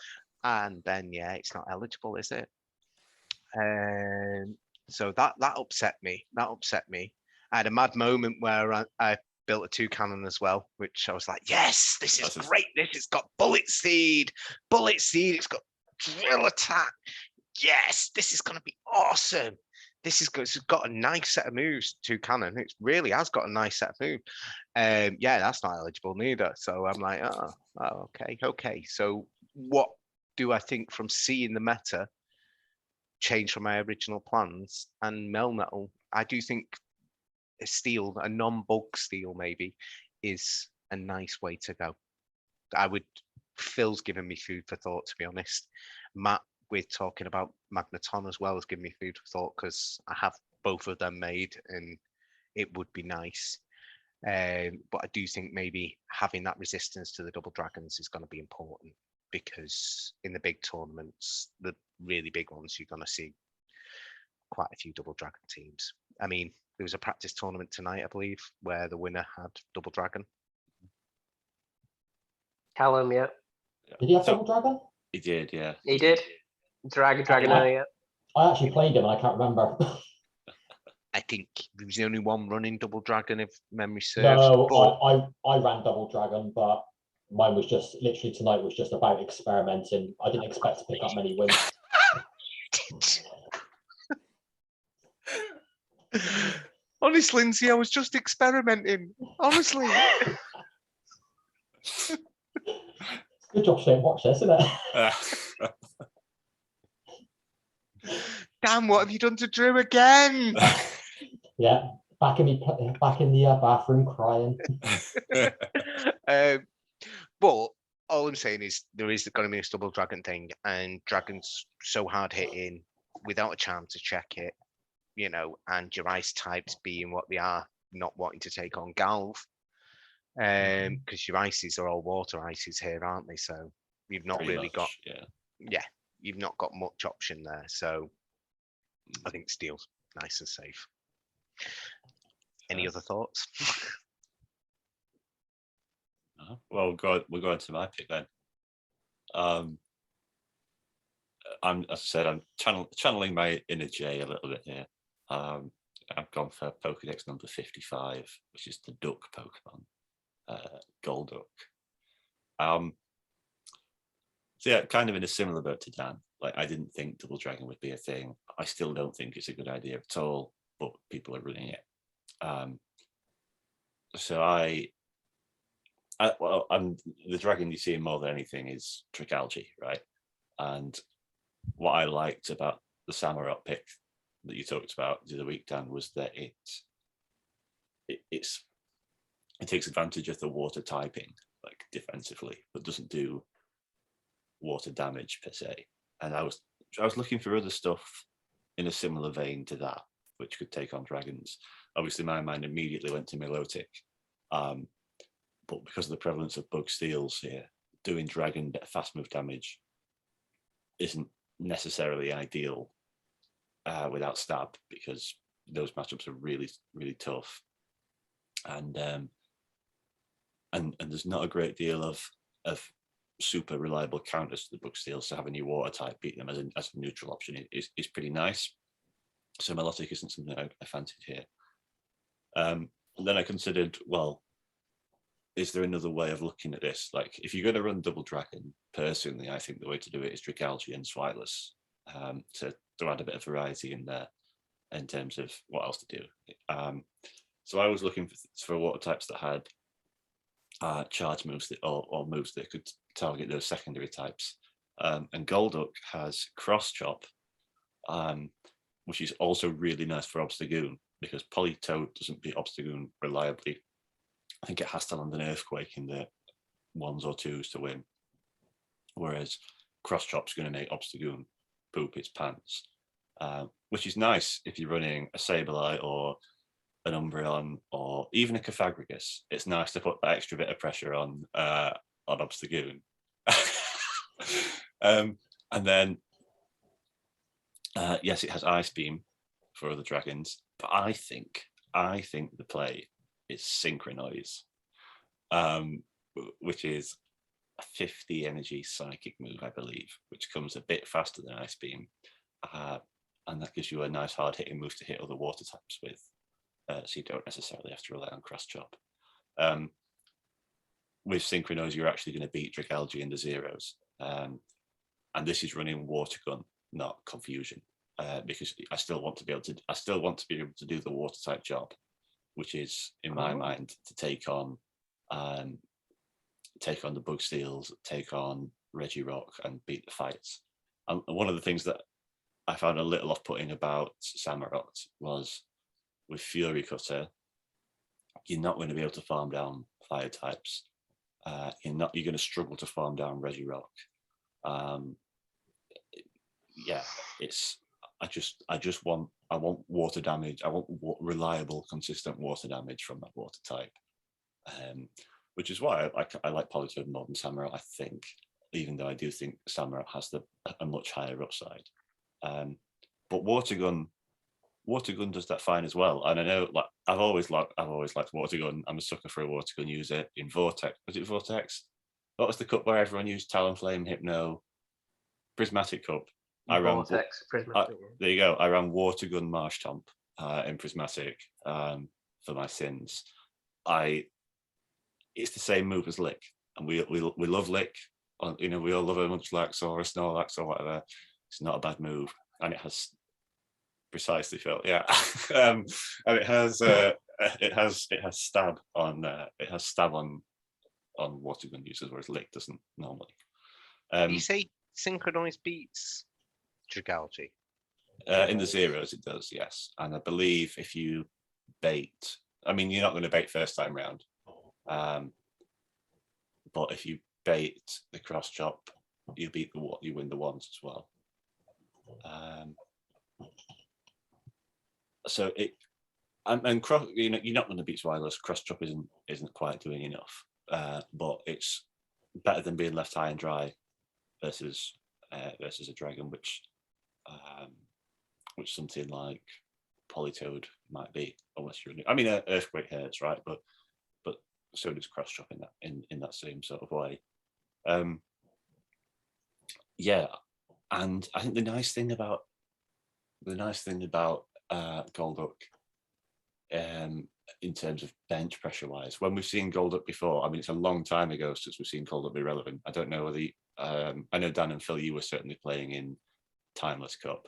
And then yeah, it's not eligible, is it? So that upset me. That upset me. I had a mad moment where I built a 2-cannon as well, which I was like, yes, this is great. This has got Bullet Seed. It's got Drill Attack. Yes, this is going to be awesome. It's got a nice set of moves, 2-cannon. It really has got a nice set of moves. Yeah, that's not eligible neither. So I'm like, oh, okay. So what do I think from seeing the meta change from my original plans? And Melmetal, I do think a steel, a non-bug steel maybe, is a nice way to go. Phil's given me food for thought, to be honest. Matt, we're talking about Magneton as well, has given me food for thought because I have both of them made and it would be nice. But I do think maybe having that resistance to the double dragons is going to be important, because in the big tournaments, the really big ones, you're going to see quite a few double dragon teams. I mean, there was a practice tournament tonight, I believe, where the winner had double dragon. Callum, yeah. Did he have So- Double Dragon? He did, yeah. He did. Dragonair, yeah. I actually played him and I can't remember. I think he was the only one running Double Dragon, if memory serves. No, but I ran Double Dragon, but mine was just literally tonight was just about experimenting. I didn't expect to pick up many wins. Honestly, Lindsay, I was just experimenting. Honestly. Good job, Shane. Watch this, isn't it? Damn, what have you done to Drew again? Yeah, back in the bathroom crying. But all I'm saying is there is going to be a Double Dragon thing, and Dragon's so hard hitting without a chance to check it, you know, and your ice types being what they are, not wanting to take on Galv. Because your ices are all water ices here, aren't they? So you've not Pretty really much, got, yeah. you've not got much option there. So I think Steel's nice and safe. Any other thoughts? Well, we'll go into my pick then. As I said, I'm channeling my inner J a little bit here. I've gone for Pokédex number 55, which is the duck Pokemon, Golduck. So yeah, kind of in a similar boat to Dan. Like, I didn't think Double Dragon would be a thing. I still don't think it's a good idea at all, but people are running it. So I'm the dragon you see more than anything is Trick-Algae, right? And what I liked about the Samurott pick that you talked about the other week, Dan, was that it takes advantage of the water typing, like defensively, but doesn't do water damage per se. And I was looking for other stuff in a similar vein to that, which could take on dragons. Obviously, my mind immediately went to Milotic. But because of the prevalence of bug steals here, doing dragon fast move damage isn't necessarily ideal without stab, because those matchups are really, really tough. And there's not a great deal of super reliable counters to the bug steals, so having your water type beat them as a neutral option is pretty nice. So Milotic isn't something I fancied here. And then I considered, well, is there another way of looking at this? Like, if you're going to run Double Dragon, personally, I think the way to do it is Trick-Algae and Swilus, to add a bit of variety in there in terms of what else to do. So I was looking for water types that had charge moves or moves that could target those secondary types. And Golduck has Cross Chop, which is also really nice for Obstagoon, because Politoed doesn't beat Obstagoon reliably. I think it has to land an Earthquake in the 1s or 2s to win. Whereas Cross Chop's going to make Obstagoon poop its pants, which is nice if you're running a Sableye or an Umbreon or even a Cofagrigus. It's nice to put that extra bit of pressure on Obstagoon. And then, yes, it has Ice Beam for other dragons, but I think the play is Synchronize, which is a 50 energy psychic move, I believe, which comes a bit faster than Ice Beam, and that gives you a nice hard hitting move to hit other water types with, so you don't necessarily have to rely on Cross Chop. With Synchronize, you're actually going to beat Trick-Algae in the zeros, and this is running Water Gun, not Confusion, because I still want to be able to do the water type job, which is, in my mind, to take on the bug steals, take on Regirock, and beat the fights. And one of the things that I found a little off-putting about Samurott was, with Fury Cutter, you're not going to be able to farm down fire types. You're going to struggle to farm down Regirock. I want water damage. I want reliable, consistent water damage from that water type, which is why I like Politoed more than Samurott, I think, even though I do think Samurott has a much higher upside. But Water Gun does that fine as well. And I know, like, I've always liked Water Gun. I'm a sucker for a Water Gun user in Vortex. Was it Vortex? what was the cup where everyone used Talonflame, Hypno, Prismatic Cup? I ran Vortex, Prismatic. there you go. I ran Water Gun Marshtomp in Prismatic for my sins. It's the same move as Lick, and we love Lick. You know, we all love a Munchlax or a Snorlax or whatever. It's not a bad move, and it has precisely Phil. Yeah, and it has stab on Water Gun users, whereas Lick doesn't normally. You say Synchronized beats Dragalge? In the zeros, it does, yes. And I believe if you bait, I mean, you're not going to bait first time round, but if you bait the cross chop, you win the ones as well. So you know, you're not going to beat Swilus. Cross chop isn't quite doing enough, but it's better than being left high and dry versus a dragon, which something like Politoed might be, unless you're. I mean, Earthquake hurts, right? But so does cross chop in that same sort of way. Yeah, and I think the nice thing about Golduck, in terms of bench pressure wise, when we've seen Golduck before, I mean, it's a long time ago since we've seen Golduck be relevant. I don't know whether I know Dan and Phil, you were certainly playing in Timeless Cup.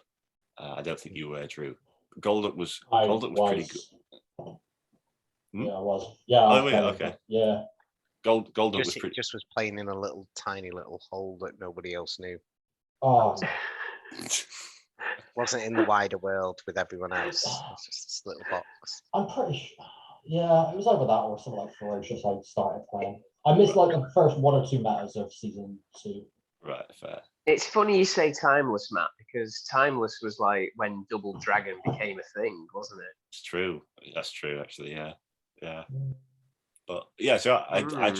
I don't think you were, Drew. Golduck was pretty good. Yeah, I was. Yeah. Okay. Yeah. Golduck was pretty. Just was playing in a little tiny little hole that nobody else knew. Oh. Wasn't in the wider world with everyone else. It was just this little box. I'm pretty sure. Yeah, it was either that or something like Ferocious. I started playing. I missed like the first 1 or 2 metas of season 2. Right, fair. It's funny you say Timeless, Matt, because Timeless was like when Double Dragon became a thing, wasn't it? It's true. That's true, actually. Yeah. But yeah, so I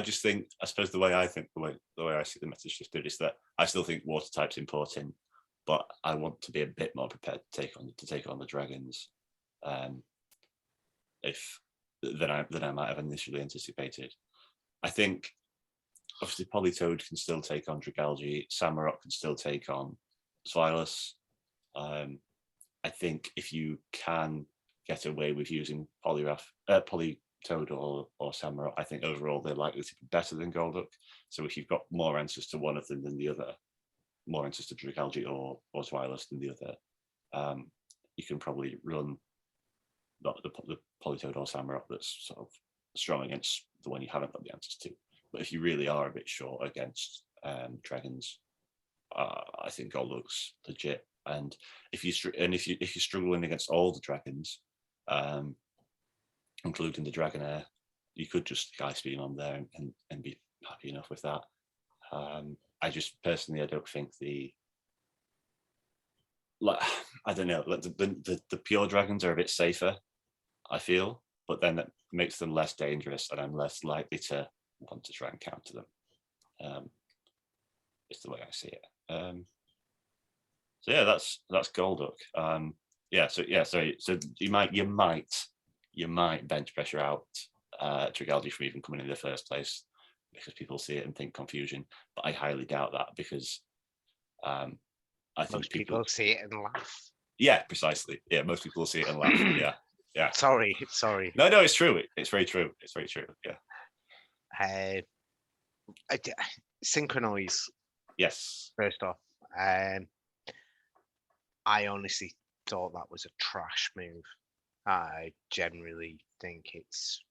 just think, I suppose the way I see the meta shifted is that I still think water type's important, but I want to be a bit more prepared to take on the dragons, than I might have initially anticipated. I think obviously Politoed can still take on Dragalge, Samurott can still take on Swilus. I think if you can get away with using Politoed or Samurott, I think overall they're likely to be better than Golduck. So if you've got more answers to one of them than the other, more answers to Dragalge or Swilus than the other, you can probably run the Politoed or Samurott that's sort of strong against the one you haven't got the answers to. But if you really are a bit short against dragons, I think Golduck's legit. And if you're struggling against all the dragons, including the Dragonair, you could just Ice Beam on there and be happy enough with that. I just personally, I don't think I don't know, the pure dragons are a bit safer, I feel, but then that makes them less dangerous, and I'm less likely to want to try and counter them. It's the way I see it. So yeah, that's Golduck. So you might bench pressure out Dragalge from even coming in the first place because people see it and think confusion, but I highly doubt that because I think most people see it and laugh. Yeah, precisely. Yeah, most people see it and laugh. Yeah. Sorry. No, it's true. It's very true. Yeah. Synchronize. Yes. First off, I honestly thought that was a trash move. I generally think it's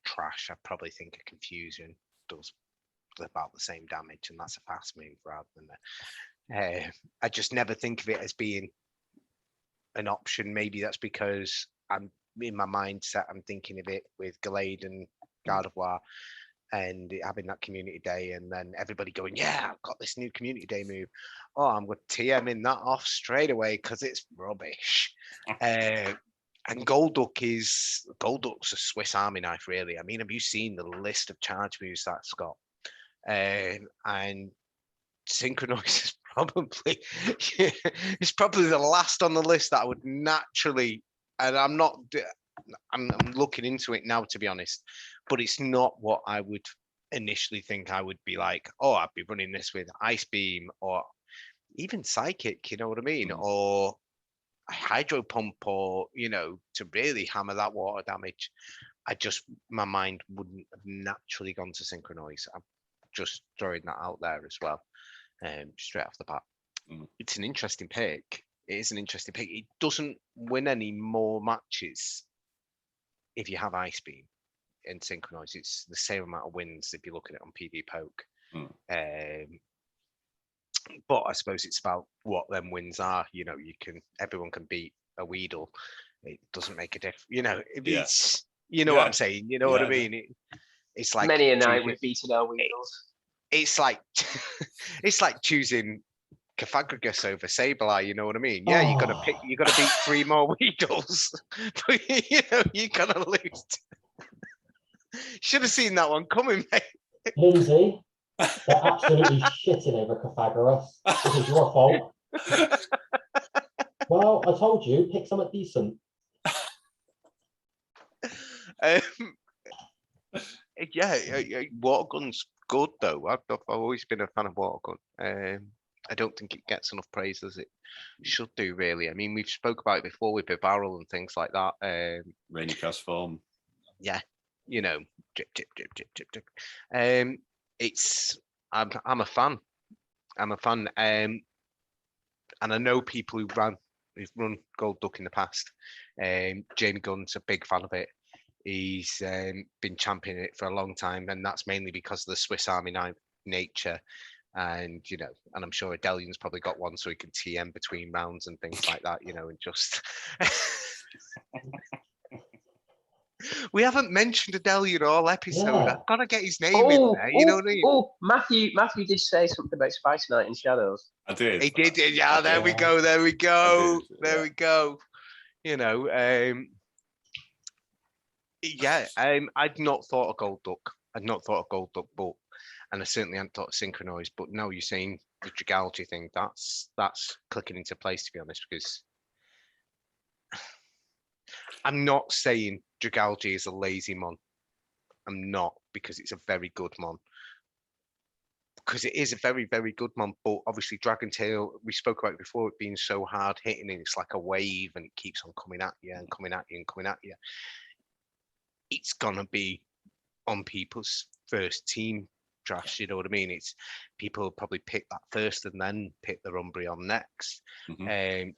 trash. I probably think a Confusion does about the same damage, and that's a fast move rather than I just never think of it as being an option. Maybe that's because I'm in my mindset, I'm thinking of it with Gallade and Gardevoir and having that community day, and then everybody going, yeah, I've got this new community day move. Oh, I'm going to TMing that off straight away because it's rubbish. And Golduck's a Swiss Army knife, really. I mean, have you seen the list of charge moves that's got? And Synchronize is probably it's probably the last on the list that I would naturally, and I'm looking into it now, to be honest, but it's not what I would initially think I would be like, oh, I'd be running this with Ice Beam or even Psychic, you know what I mean? Or a Hydro Pump, or, you know, to really hammer that water damage. My mind wouldn't have naturally gone to Synchronize. I'm just throwing that out there as well, straight off the bat. It's an interesting pick. It is an interesting pick. It doesn't win any more matches if you have Ice Beam and Synchronize. It's the same amount of wins if you're looking at it on PV Poke. But I suppose it's about what them wins are. You know, everyone can beat a Weedle. It doesn't make a difference. You know, it's, you know what I'm saying. You know what I mean. It's like many a night we've beaten our Weedles. It's like it's like choosing Cofagrigus over Sableye. You know what I mean? Yeah, you got to beat 3 more Weedles, but you know you're gonna lose. Should have seen that one coming, mate. Lindsay, they're absolutely shitting over Cofagrigus. This is your fault. Well, I told you, pick something decent. Water Gun's good though. I've always been a fan of Water Gun. I don't think it gets enough praise as it should do, really. I mean, we've spoke about it before with Bibarrel and things like that. Rainy Cast form. Yeah, you know, drip, drip, drip, drip, drip, drip. I'm a fan. I'm a fan. And I know people who've run Golduck in the past. Jamie Gunn's a big fan of it. He's been championing it for a long time, and that's mainly because of the Swiss Army knife nature. And, you know, and I'm sure Adelian's probably got one so he can TM between rounds and things like that, you know, and just... We haven't mentioned Adelian all episode. Yeah. I've got to get his name in there, you know what I mean? Oh, Matthew did say something about Spice Knight in Shadows. I did. He did, yeah, there we go. There we go. You know, I'd not thought of Golduck. But, and I certainly hadn't thought of Synchronize. But no, you're saying the Dragalge thing, that's clicking into place, to be honest, because I'm not saying Dragalge is a lazy mon. I'm not, because it's a very good mon. Because it is a very, very good mon. But obviously, Dragon Tail, we spoke about it before, it being so hard hitting, and it's like a wave, and it keeps on coming at you and coming at you and coming at you. It's gonna be on people's first team drafts, you know what I mean? It's people probably pick that first and then pick their Umbreon next,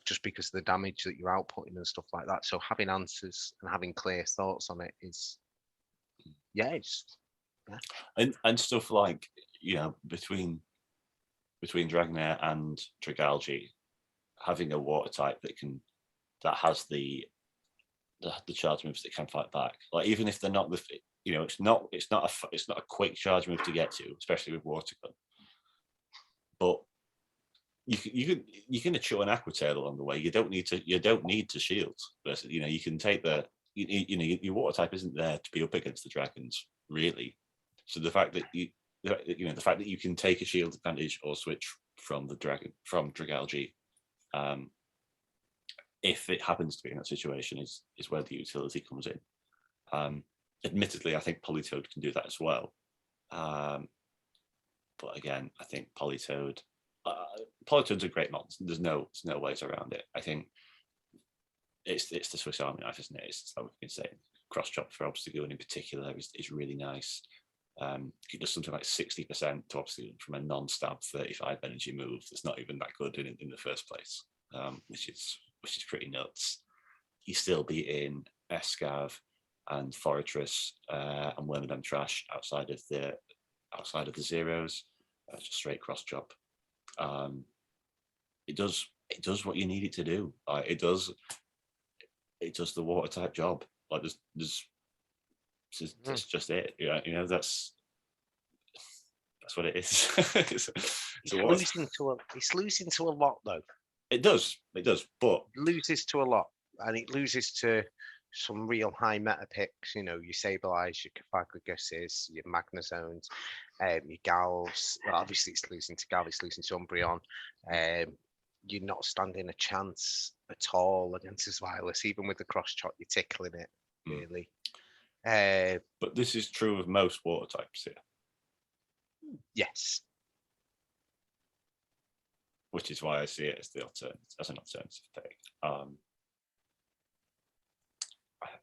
just because of the damage that you're outputting and stuff like that. So having answers and having clear thoughts on it is, and stuff like, you know, between Dragonair and Dragalge, having a water type that has the charge moves that can fight back. Like, even if they're not you know, it's not a quick charge move to get to, especially with Water Gun. But you can chew an Aqua Tail along the way. You don't need to shield. But, you know, you can take your water type isn't there to be up against the dragons, really. So the fact that the fact that you can take a shield advantage or switch from Dragalge, if it happens to be in that situation, is where the utility comes in. Admittedly, I think Politoed can do that as well. But again, I think Politoed's a great mod. There's no ways around it. I think it's the Swiss Army knife, isn't it? It's like we can say. Cross chop for Obsidian in particular is really nice. It does something like 60% to Obsidian from a non-stab 35 energy move that's not even that good in the first place, which is pretty nuts. You still be in Escav and Fortress and Wormadam Trash outside of the zeros, just straight cross chop. It does what you need it to do. It does the water type job. Like that's just it. You know, that's what it is. It's losing to a lot though. It does, but it loses to a lot, and it loses to some real high meta picks. You know, your Sableyes, your Cofagrigus, your Magnezones, your Gals. Well, obviously it's losing to Gal, it's losing to Umbreon. You're not standing a chance at all against this virus, even with the cross chop. You're tickling it, really. But this is true of most water types here. Yes. Which is why I see it as the alternative, as an alternative pick.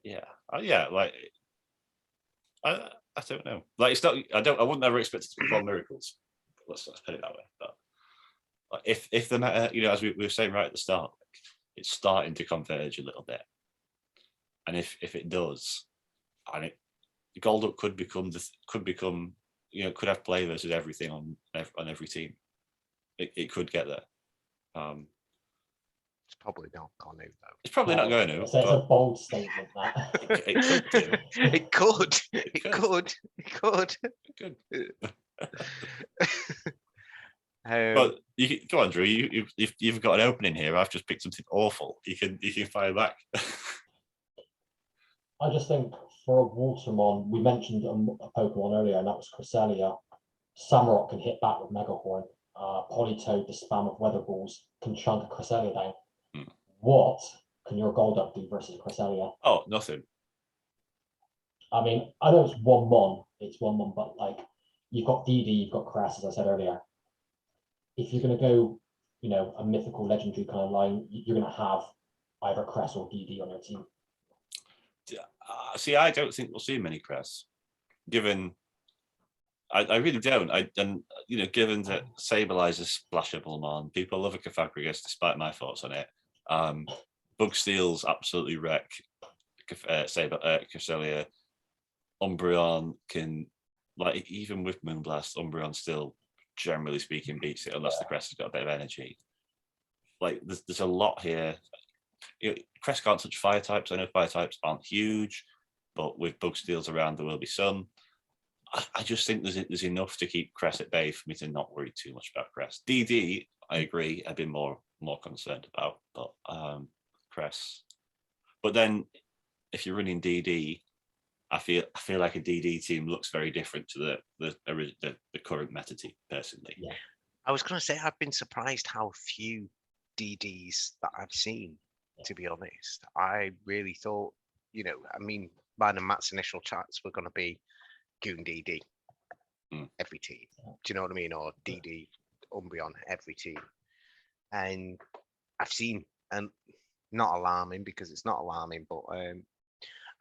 Yeah, like I don't know. Like it's not. I wouldn't ever expect it to perform miracles. Let's put it that way. But like, if the meta, as we were saying right at the start, like, it's starting to converge a little bit, and if it does, and Golduck could become could have play versus everything on every team. It could get there. It's probably not going to, though. It's probably not going to. So it's a bold statement, that. It could do. It could. It could. But go on, Drew. You've got an opening here. I've just picked something awful. You can fire back. I just think for a Watermon, we mentioned a Pokemon earlier, and that was Cresselia. Samurott can hit back with Megahorn. Politoed, the spam of Weather Balls, can chunk a Cresselia down. What can your Golduck do versus Cresselia? Oh, nothing. I mean, I know it's one mon, but like you've got DD, you've got Cress, as I said earlier. If you're going to go, a mythical, legendary kind of line, you're going to have either Cress or DD on your team. See, I don't think we'll see many Cress, given. I really don't. Given that Sableye is splashable, man. People love a Cofagrigus, despite my thoughts on it. Bug Steel's absolutely wreck Cresselia. Umbreon can, like, even with Moonblast, Umbreon still, generally speaking, beats it unless the Crest has got a bit of energy. Like, there's a lot here. Crest can't touch fire types. I know fire types aren't huge, but with Bug Steels around, there will be some. I just think there's enough to keep Crest at bay for me to not worry too much about Crest. DD, I agree, I've been more concerned about, but Crest. But then, if you're running DD, I feel like a DD team looks very different to the current meta team, personally. Yeah. I was going to say I've been surprised how few DDs that I've seen. To be honest, I really thought, mine and Matt's initial chats were going to be Goon DD, every team. Do you know what I mean? Or DD, Umbreon, every team. And I've seen, and not alarming because it's not alarming, but a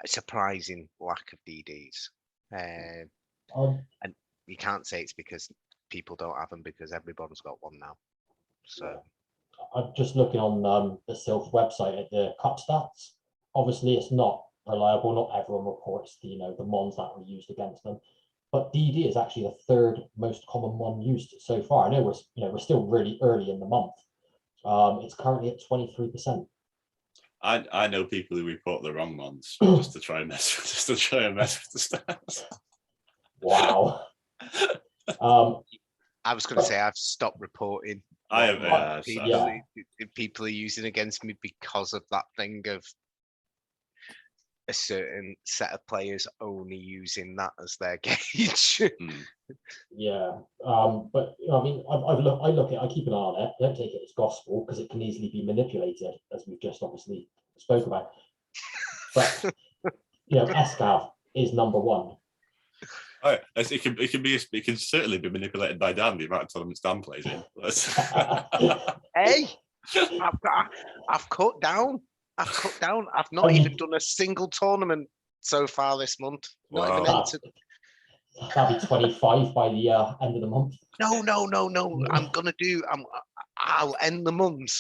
surprising lack of DDs. And you can't say it's because people don't have them, because everybody's got one now. So I'm just looking on the Silph website at the cup stats. Obviously, it's not reliable. Not everyone reports the mons that were used against them, but DD is actually the third most common mon used so far. I know we're still really early in the month. It's currently at 23%. I know people who report the wrong mons just to try and mess with the stats. Wow. I was going to say I've stopped reporting. I have. People are using against me because of that thing of a certain set of players only using that as their gauge. Yeah, but I mean, I keep an eye on it. I don't take it as gospel because it can easily be manipulated, as we've just obviously spoke about. But Escav is number one. Oh, it can certainly be manipulated by Dan, the amount of tournaments Dan plays in. Hey, I've cut down. I've not even done a single tournament so far this month. Not even entered. That'll be 25 by the end of the month. No. I'll end the month.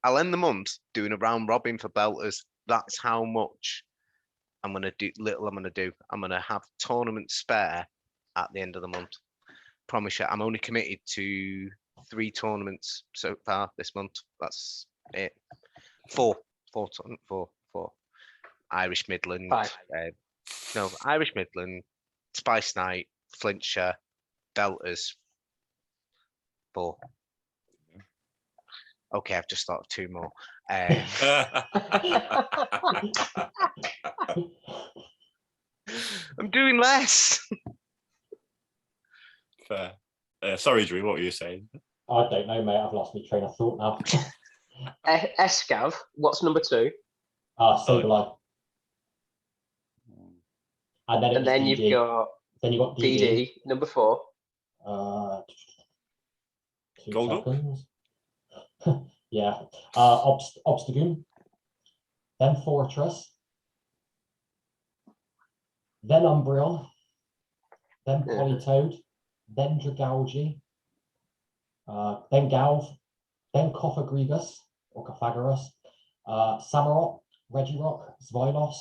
I'll end the month doing a round robin for belters. That's how much I'm gonna do. I'm gonna have tournament spare at the end of the month. Promise you. I'm only committed to 3 tournaments so far this month. That's it. 4. Irish Midland. 5. Irish Midland, Spice Night, Flintshire, Deltas. 4. Okay, I've just thought of 2 more. I'm doing less. Fair. Sorry, Drew, what were you saying? I don't know, mate. I've lost my train of thought now. Escav, what's number 2? Sableye. And then You've got DD, DD, number 4. 2 Golduck? seconds. Yeah. Obstagoon, then Fortress, then Umbreon, then Politoed, then Dragalge, then Galv, then Cofagrigus or Cofagrigus, Samurott, Regirock, Xylos.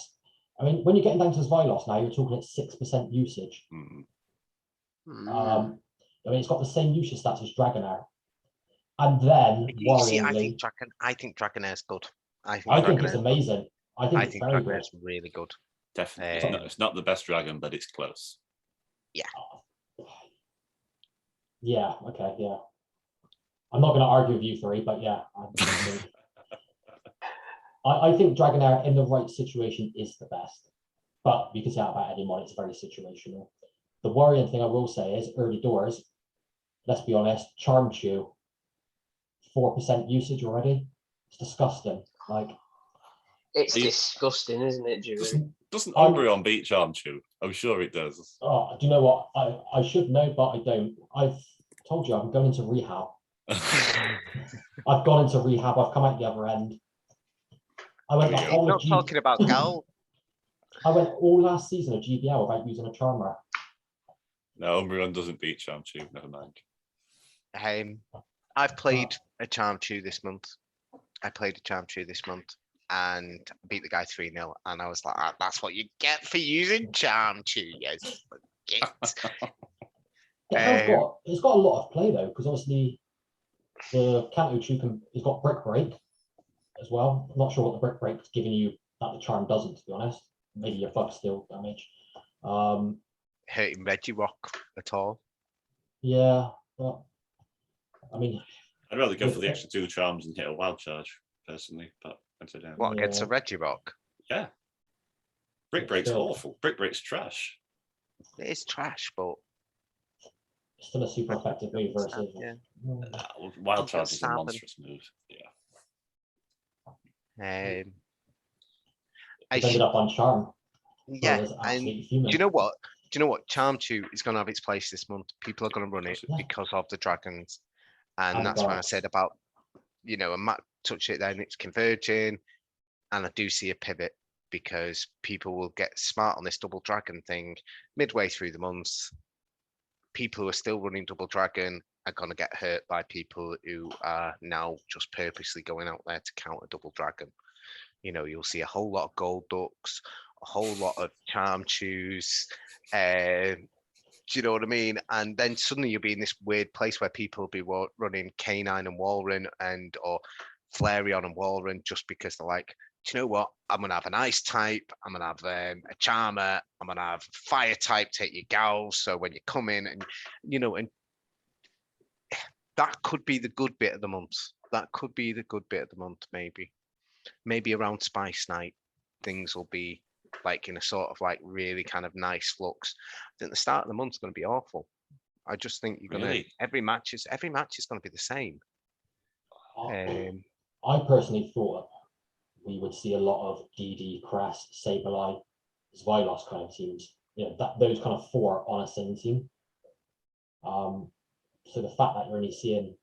I mean, when you're getting down to Xylos now, you're talking at 6% usage. I mean, it's got the same usage stats as Dragonair. And then, You see, worryingly, I think Dragonair's good. I think it's amazing. I think it's very good. Dragonair's really good. Definitely. It's not the best dragon, but it's close. Yeah. Yeah, okay, yeah. I'm not going to argue with you three, but yeah. I think Dragonair in the right situation is the best. But you can say that about anyone, it's very situational. The worrying thing I will say is early doors, let's be honest, Charmchew, 4% usage already. It's disgusting. Like, it's disgusting, isn't it, Julie? Doesn't Umbreon beat Charmchew? I'm sure it does. Oh, do you know what? I should know, but I don't. I've told you I'm going into rehab. I've gone into rehab. I've come out the other end. I went the whole not talking about Gal. I went all last season of GBL without using a Charmer. No, Umbreon doesn't beat Charmchew. Never mind. I've played a Charmchew this month. And beat the guy 3-0. And I was like, that's what you get for using Charmchew. Yes. It's got a lot of play though, because obviously the Kanto Chew has got Brick Break as well. I'm not sure what the Brick Break's giving you that the Charm doesn't, to be honest. Maybe your Bug Steel damage. Hurting Regirock at all? Yeah, but I mean, I'd rather go for the extra 2 charms and hit a wild charge, personally, but I don't know. What, against a Regirock? Yeah. Brick Break's awful. Brick Break's trash. It is trash, but it's still a super effective move versus. Wild charge is a monstrous move. Yeah. Ended up on Charm. Yeah, and do you know what? Charmchew is going to have its place this month. People are going to run it because of the dragons, and that's why I said about, and Matt touched it then. It's converging, and I do see a pivot because people will get smart on this double dragon thing midway through the months. People who are still running double dragon are going to get hurt by people who are now just purposely going out there to counter double dragon. You'll see a whole lot of Golducks, a whole lot of Charmchews. Do you know what I mean? And then suddenly you'll be in this weird place where people will be running Canine and Walrein or Flareon and Walrein just because they're like, do you know what? I'm going to have an Ice type. I'm going to have a Charmer. I'm going to have Fire type, take your Gals. So when you come in and that could be the good bit of the month. Maybe around Spice Night, things will be like in a sort of like really kind of nice flux. I think the start of the month's going to be awful. I just think you're going to every match is going to be the same. I personally thought we would see a lot of DD, Crest, Sableye, Xylos kind of teams. Those kind of 4 on a same team. So the fact that you're only seeing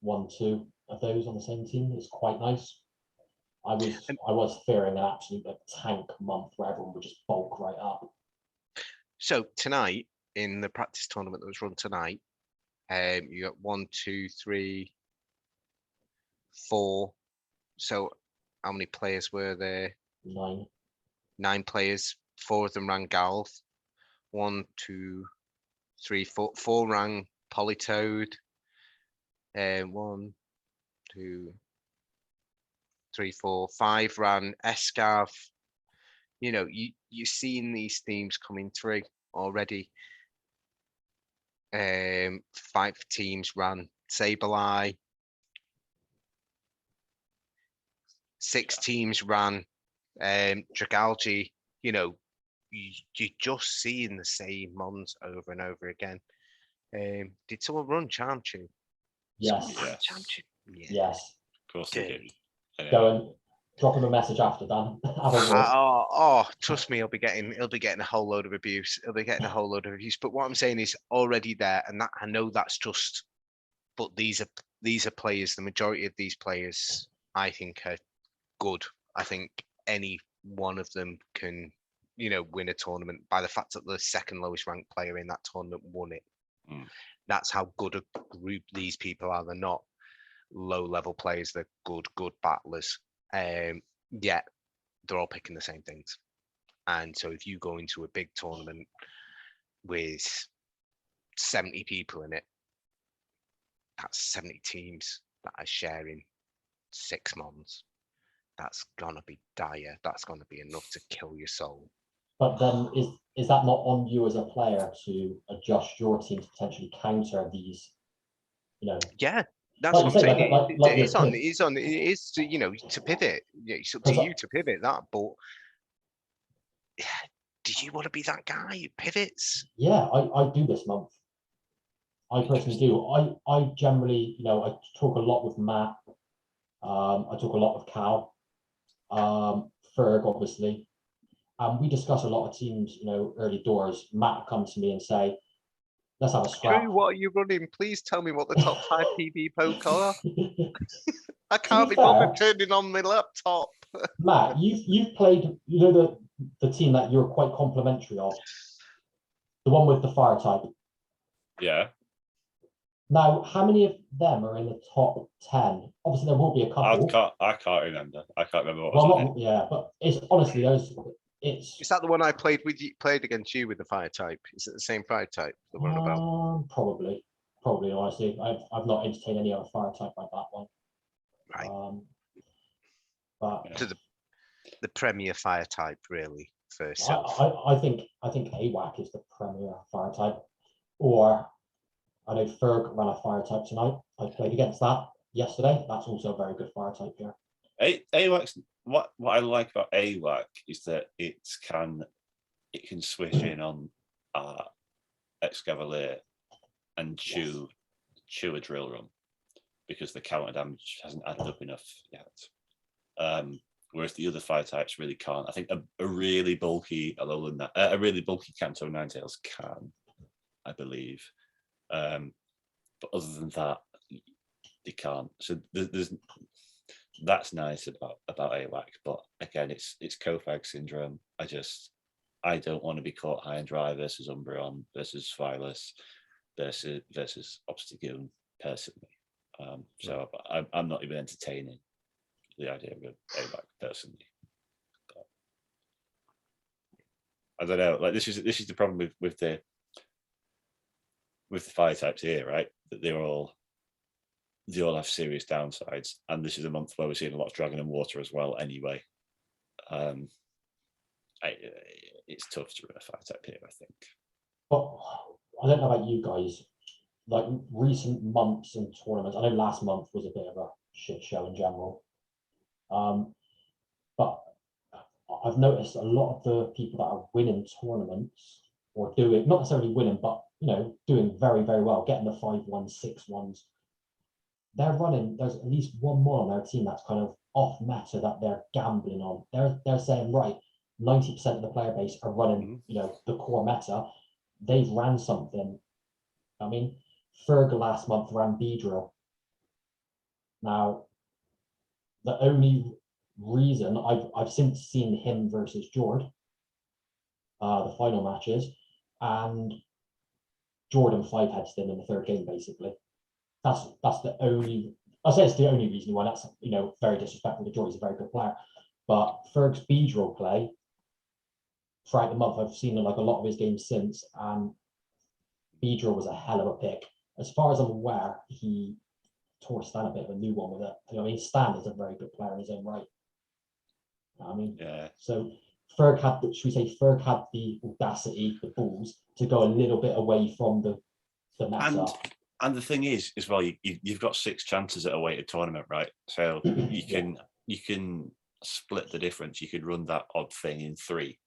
1, 2 of those on the same team is quite nice. I was fearing an absolute tank month where everyone would just bulk right up. So tonight, in the practice tournament that was run tonight, you got 1, 2, 3, 4. So how many players were there? 9. 9 players. 4 of them ran Galv. 1, 2, 3, 4. 4 ran Politoed. 1, 2, 3, 4, 5 ran Escav. You're seeing these themes coming through already. 5 teams ran Sableye. 6 teams ran Dragalge. You're just seeing the same mons over and over again. Did someone run Charmchew? Yes. Charmchew? Yes. Of course they did. Going Drop him a message after, Dan. Have a word. Trust me, he'll be getting a whole load of abuse. But what I'm saying is already there, and that I know that's just. But these are players. The majority of these players, I think, are good. I think any one of them can, win a tournament by the fact that the second lowest ranked player in that tournament won it. That's how good a group these people are. They're not low level players. They're good battlers. Yet they're all picking the same things. And so if you go into a big tournament with 70 people in it, that's 70 teams that are sharing 6 months. That's gonna be dire. That's gonna be enough to kill your soul. But then is that not on you as a player to adjust your team to potentially counter these, Yeah, that's like what you I'm say, saying. like It is your on. It is to to pivot. Yeah, it's up to you to pivot that. But do you want to be that guy who pivots? Yeah, I do this month. I personally do. I generally, I talk a lot with Matt. I talk a lot with Cal, Ferg, obviously. We discuss a lot of teams, early doors. Matt comes to me and say, let's have a scrap. Drew, what are you running? Please tell me what the top 5 PB poke are. I can't be bothered turning on my laptop. Matt, you've played, the team that you're quite complimentary of. The one with the fire type. Yeah. Now, how many of them are in the top 10? Obviously, there will be a couple. I can't remember. I can't remember what Well, was yeah, but it's honestly Is that the one I played against you with the fire type? Is it the same fire type that we're on about? Probably. Honestly, I've not entertained any other fire type like that one. Right. But to the premier fire type, really, for Silph. I think AWAC is the premier fire type. Or I know Ferg ran a fire type tonight. I played against that yesterday. That's also a very good fire type here. AWAC's what I like about AWAC is that it can switch in on Excavalier and chew a drill run because the counter damage hasn't added up enough yet. Whereas the other fire types really can't. I think a really bulky a really bulky Kanto Ninetales can, I believe. But other than that, they can't. So there's that's nice about AWAC, but again, it's Cofag syndrome. I don't want to be caught high and dry versus Umbreon versus Phyllis versus Obsidian personally. So I'm not even entertaining the idea of AWAC personally. But I don't know. Like this is the problem with the fire types here, right? That they all have serious downsides, and this is a month where we're seeing a lot of dragon and water as well. Anyway, it's tough to run a fire type here, I think. But I don't know about you guys. Like recent months and tournaments, I know last month was a bit of a shit show in general. But I've noticed a lot of the people that are winning tournaments or doing not necessarily winning, but doing very, very well, getting the 5-1, 6-1s. There's at least one more on their team that's kind of off meta that they're gambling on. They're saying, right, 90% of the player base are running, the core meta. They've ran something. I mean, Ferg last month ran Beedrill. Now, the only reason I've since seen him versus Jord, the final matches, and Jordan 5-heads them in the third game, basically. That's the only. I say it's the only reason why. That's very disrespectful to Jord. He's a very good player, but Ferg's Beedrill play throughout the month, I've seen like a lot of his games since, and Beedrill was a hell of a pick. As far as I'm aware, he tore Stan a bit of a new one with it. I mean, Stan is a very good player in his own right. I mean, yeah. So Ferg had the audacity, the balls to go a little bit away from the meta. And the thing is, as well, you've got 6 chances at a weighted tournament, right? So you can split the difference. You could run that odd thing in 3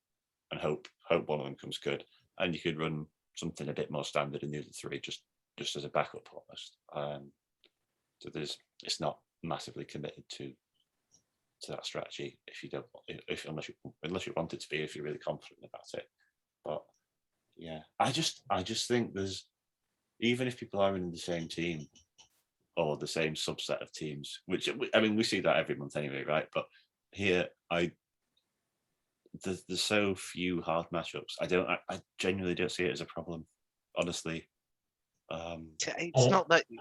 and hope one of them comes good, and you could run something a bit more standard in the other 3 just as a backup almost. So it's not massively committed to to that strategy if you don't, unless you want it to be, if you're really confident about it. But yeah, I just think there's, even if people are in the same team or the same subset of teams, which I mean we see that every month anyway, right? But here there's so few hard matchups. I genuinely don't see it as a problem, honestly. It's not that you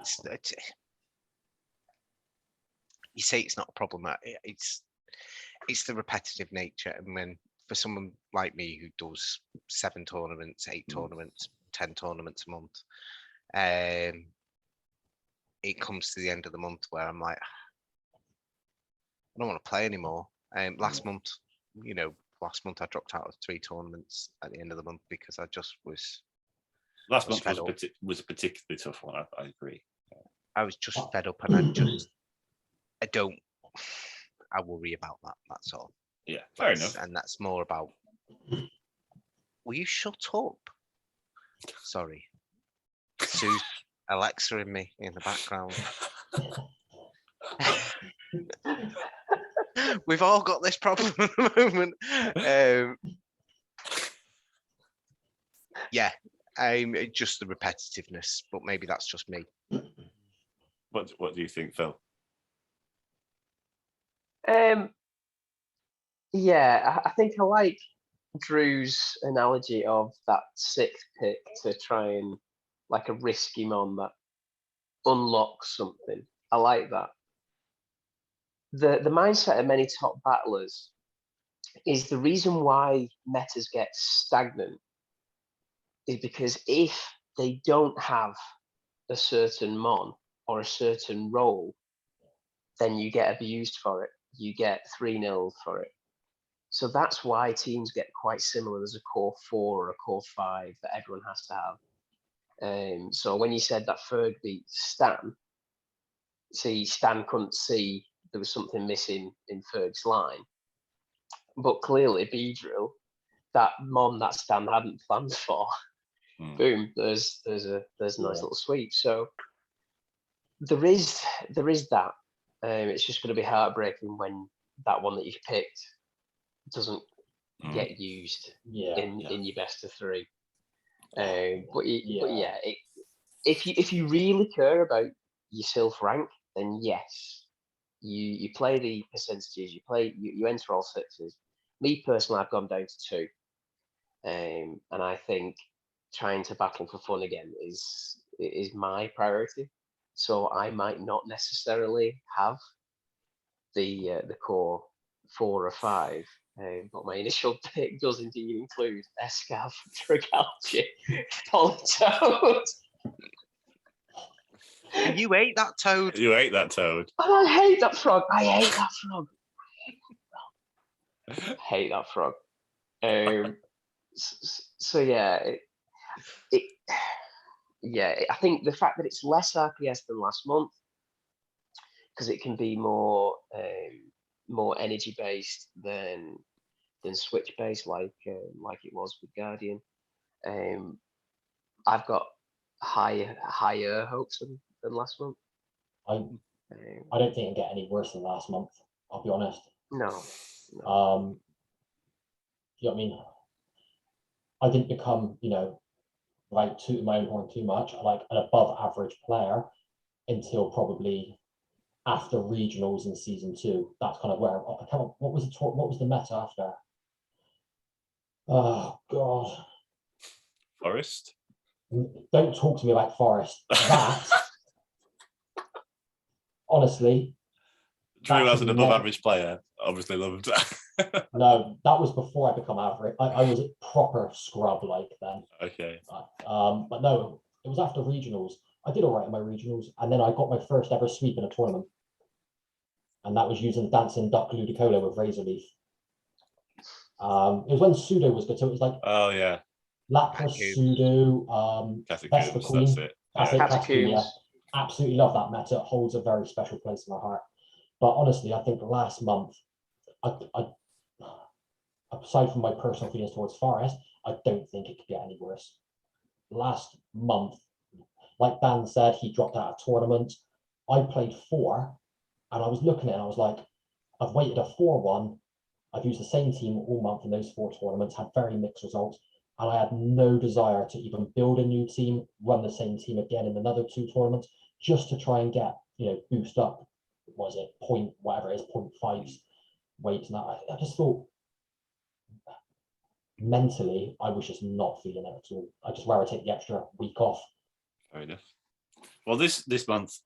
say it's not a problem. It's the repetitive nature, and when for someone like me who does 7 tournaments, 8 tournaments, 10 tournaments a month, it comes to the end of the month where I'm like, I don't want to play anymore. Last month I dropped out of 3 tournaments at the end of the month because I just was. Last month was a particularly tough one. I agree. I was just fed up, and I worry about that. That's all. Yeah, fair enough. And that's more about. Will you shut up? Sorry, Sue's Alexa in me in the background. We've all got this problem at the moment. Yeah, just the repetitiveness, but maybe that's just me. What do you think, Phil? Yeah, I think I like Drew's analogy of that 6th pick to try and like a risky mon that unlocks something. I like that. The mindset of many top battlers is the reason why metas get stagnant is because if they don't have a certain mon or a certain role, then you get abused for it. You get 3-0 for it. So that's why teams get quite similar. There's a core 4 or a core 5 that everyone has to have. So when you said that Ferg beat Stan, Stan couldn't see there was something missing in Ferg's line. But clearly, Beedrill, that mon that Stan hadn't planned for, boom, there's a nice little sweep. So there is that. It's just going to be heartbreaking when that one that you've picked doesn't get used in your best of 3. But yeah, if you really care about your Silph rank, then yes, you play the percentages. You enter all 6s. Me personally, I've gone down to 2, and I think trying to battle for fun again is my priority. So I might not necessarily have the core 4 or 5, but my initial pick does indeed include Escav, Dragalge, Politoed. You ate that toad. You ate that toad. And I hate that frog. I hate that frog. I hate that frog. So yeah, I think the fact that it's less RPS than last month, because it can be more energy based than switch based, like it was with Guardian. I've got higher hopes than last month. I don't think it'll get any worse than last month. I'll be honest. No. You know what I mean? I didn't become, like tooting my own horn too much, like an above average player until probably after regionals in season 2. That's kind of where I come up. What was the meta after? Oh God. Forest? Don't talk to me like Forest. That honestly. Drew as an above average player, obviously loved that. No, that was before I become average. I was a proper scrub like then. Okay. But no, it was after regionals. I did all right in my regionals, and then I got my first ever sweep in a tournament. And that was using Dancing Duck Ludicolo with Razor Leaf. It was when Pseudo was good, so it was like Lapras, Pseudo, Catacombs, that's it. Catacombs, yeah. Absolutely love that meta. It holds a very special place in my heart. But honestly, I think last month, I aside from my personal feelings towards Forest, I don't think it could get any worse. Last month, like Dan said, he dropped out of tournament. I played 4, and I was looking at it and I was like, I've waited a 4-1. I've used the same team all month in those 4 tournaments, had very mixed results, and I had no desire to even build a new team, run the same team again in another 2 tournaments, just to try and get, boost up, was it, point, whatever it is, 0.5's weight. And I just thought, mentally, I was just not feeling it at all. I just rather take the extra week off. Fair enough. Well, this month,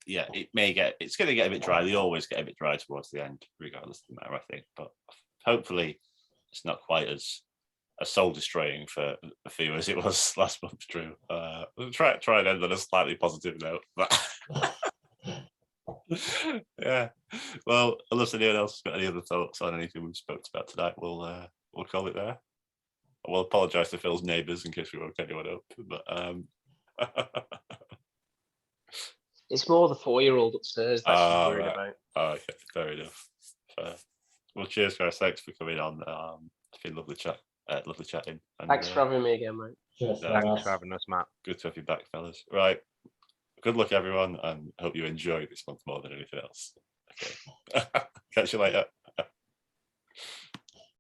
yeah, it's going to get a bit dry. They always get a bit dry towards the end, regardless of the matter, I think. But hopefully, it's not quite as soul destroying for a few as it was last month, Drew. We'll try and end on a slightly positive note. But yeah, well, unless anyone else has got any other thoughts on anything we've spoken about tonight, we'll call it there. We'll apologise to Phil's neighbours in case we woke anyone up. But It's more the 4-year-old upstairs that she's worried about. Oh, okay, fair enough. Well, cheers, guys. Thanks for coming on. It's been lovely chatting. And, Thanks for having me again, mate. Cheers. Thanks for having us, Matt. Good to have you back, fellas. Right. Good luck, everyone, and hope you enjoy this month more than anything else. Okay. Catch you later.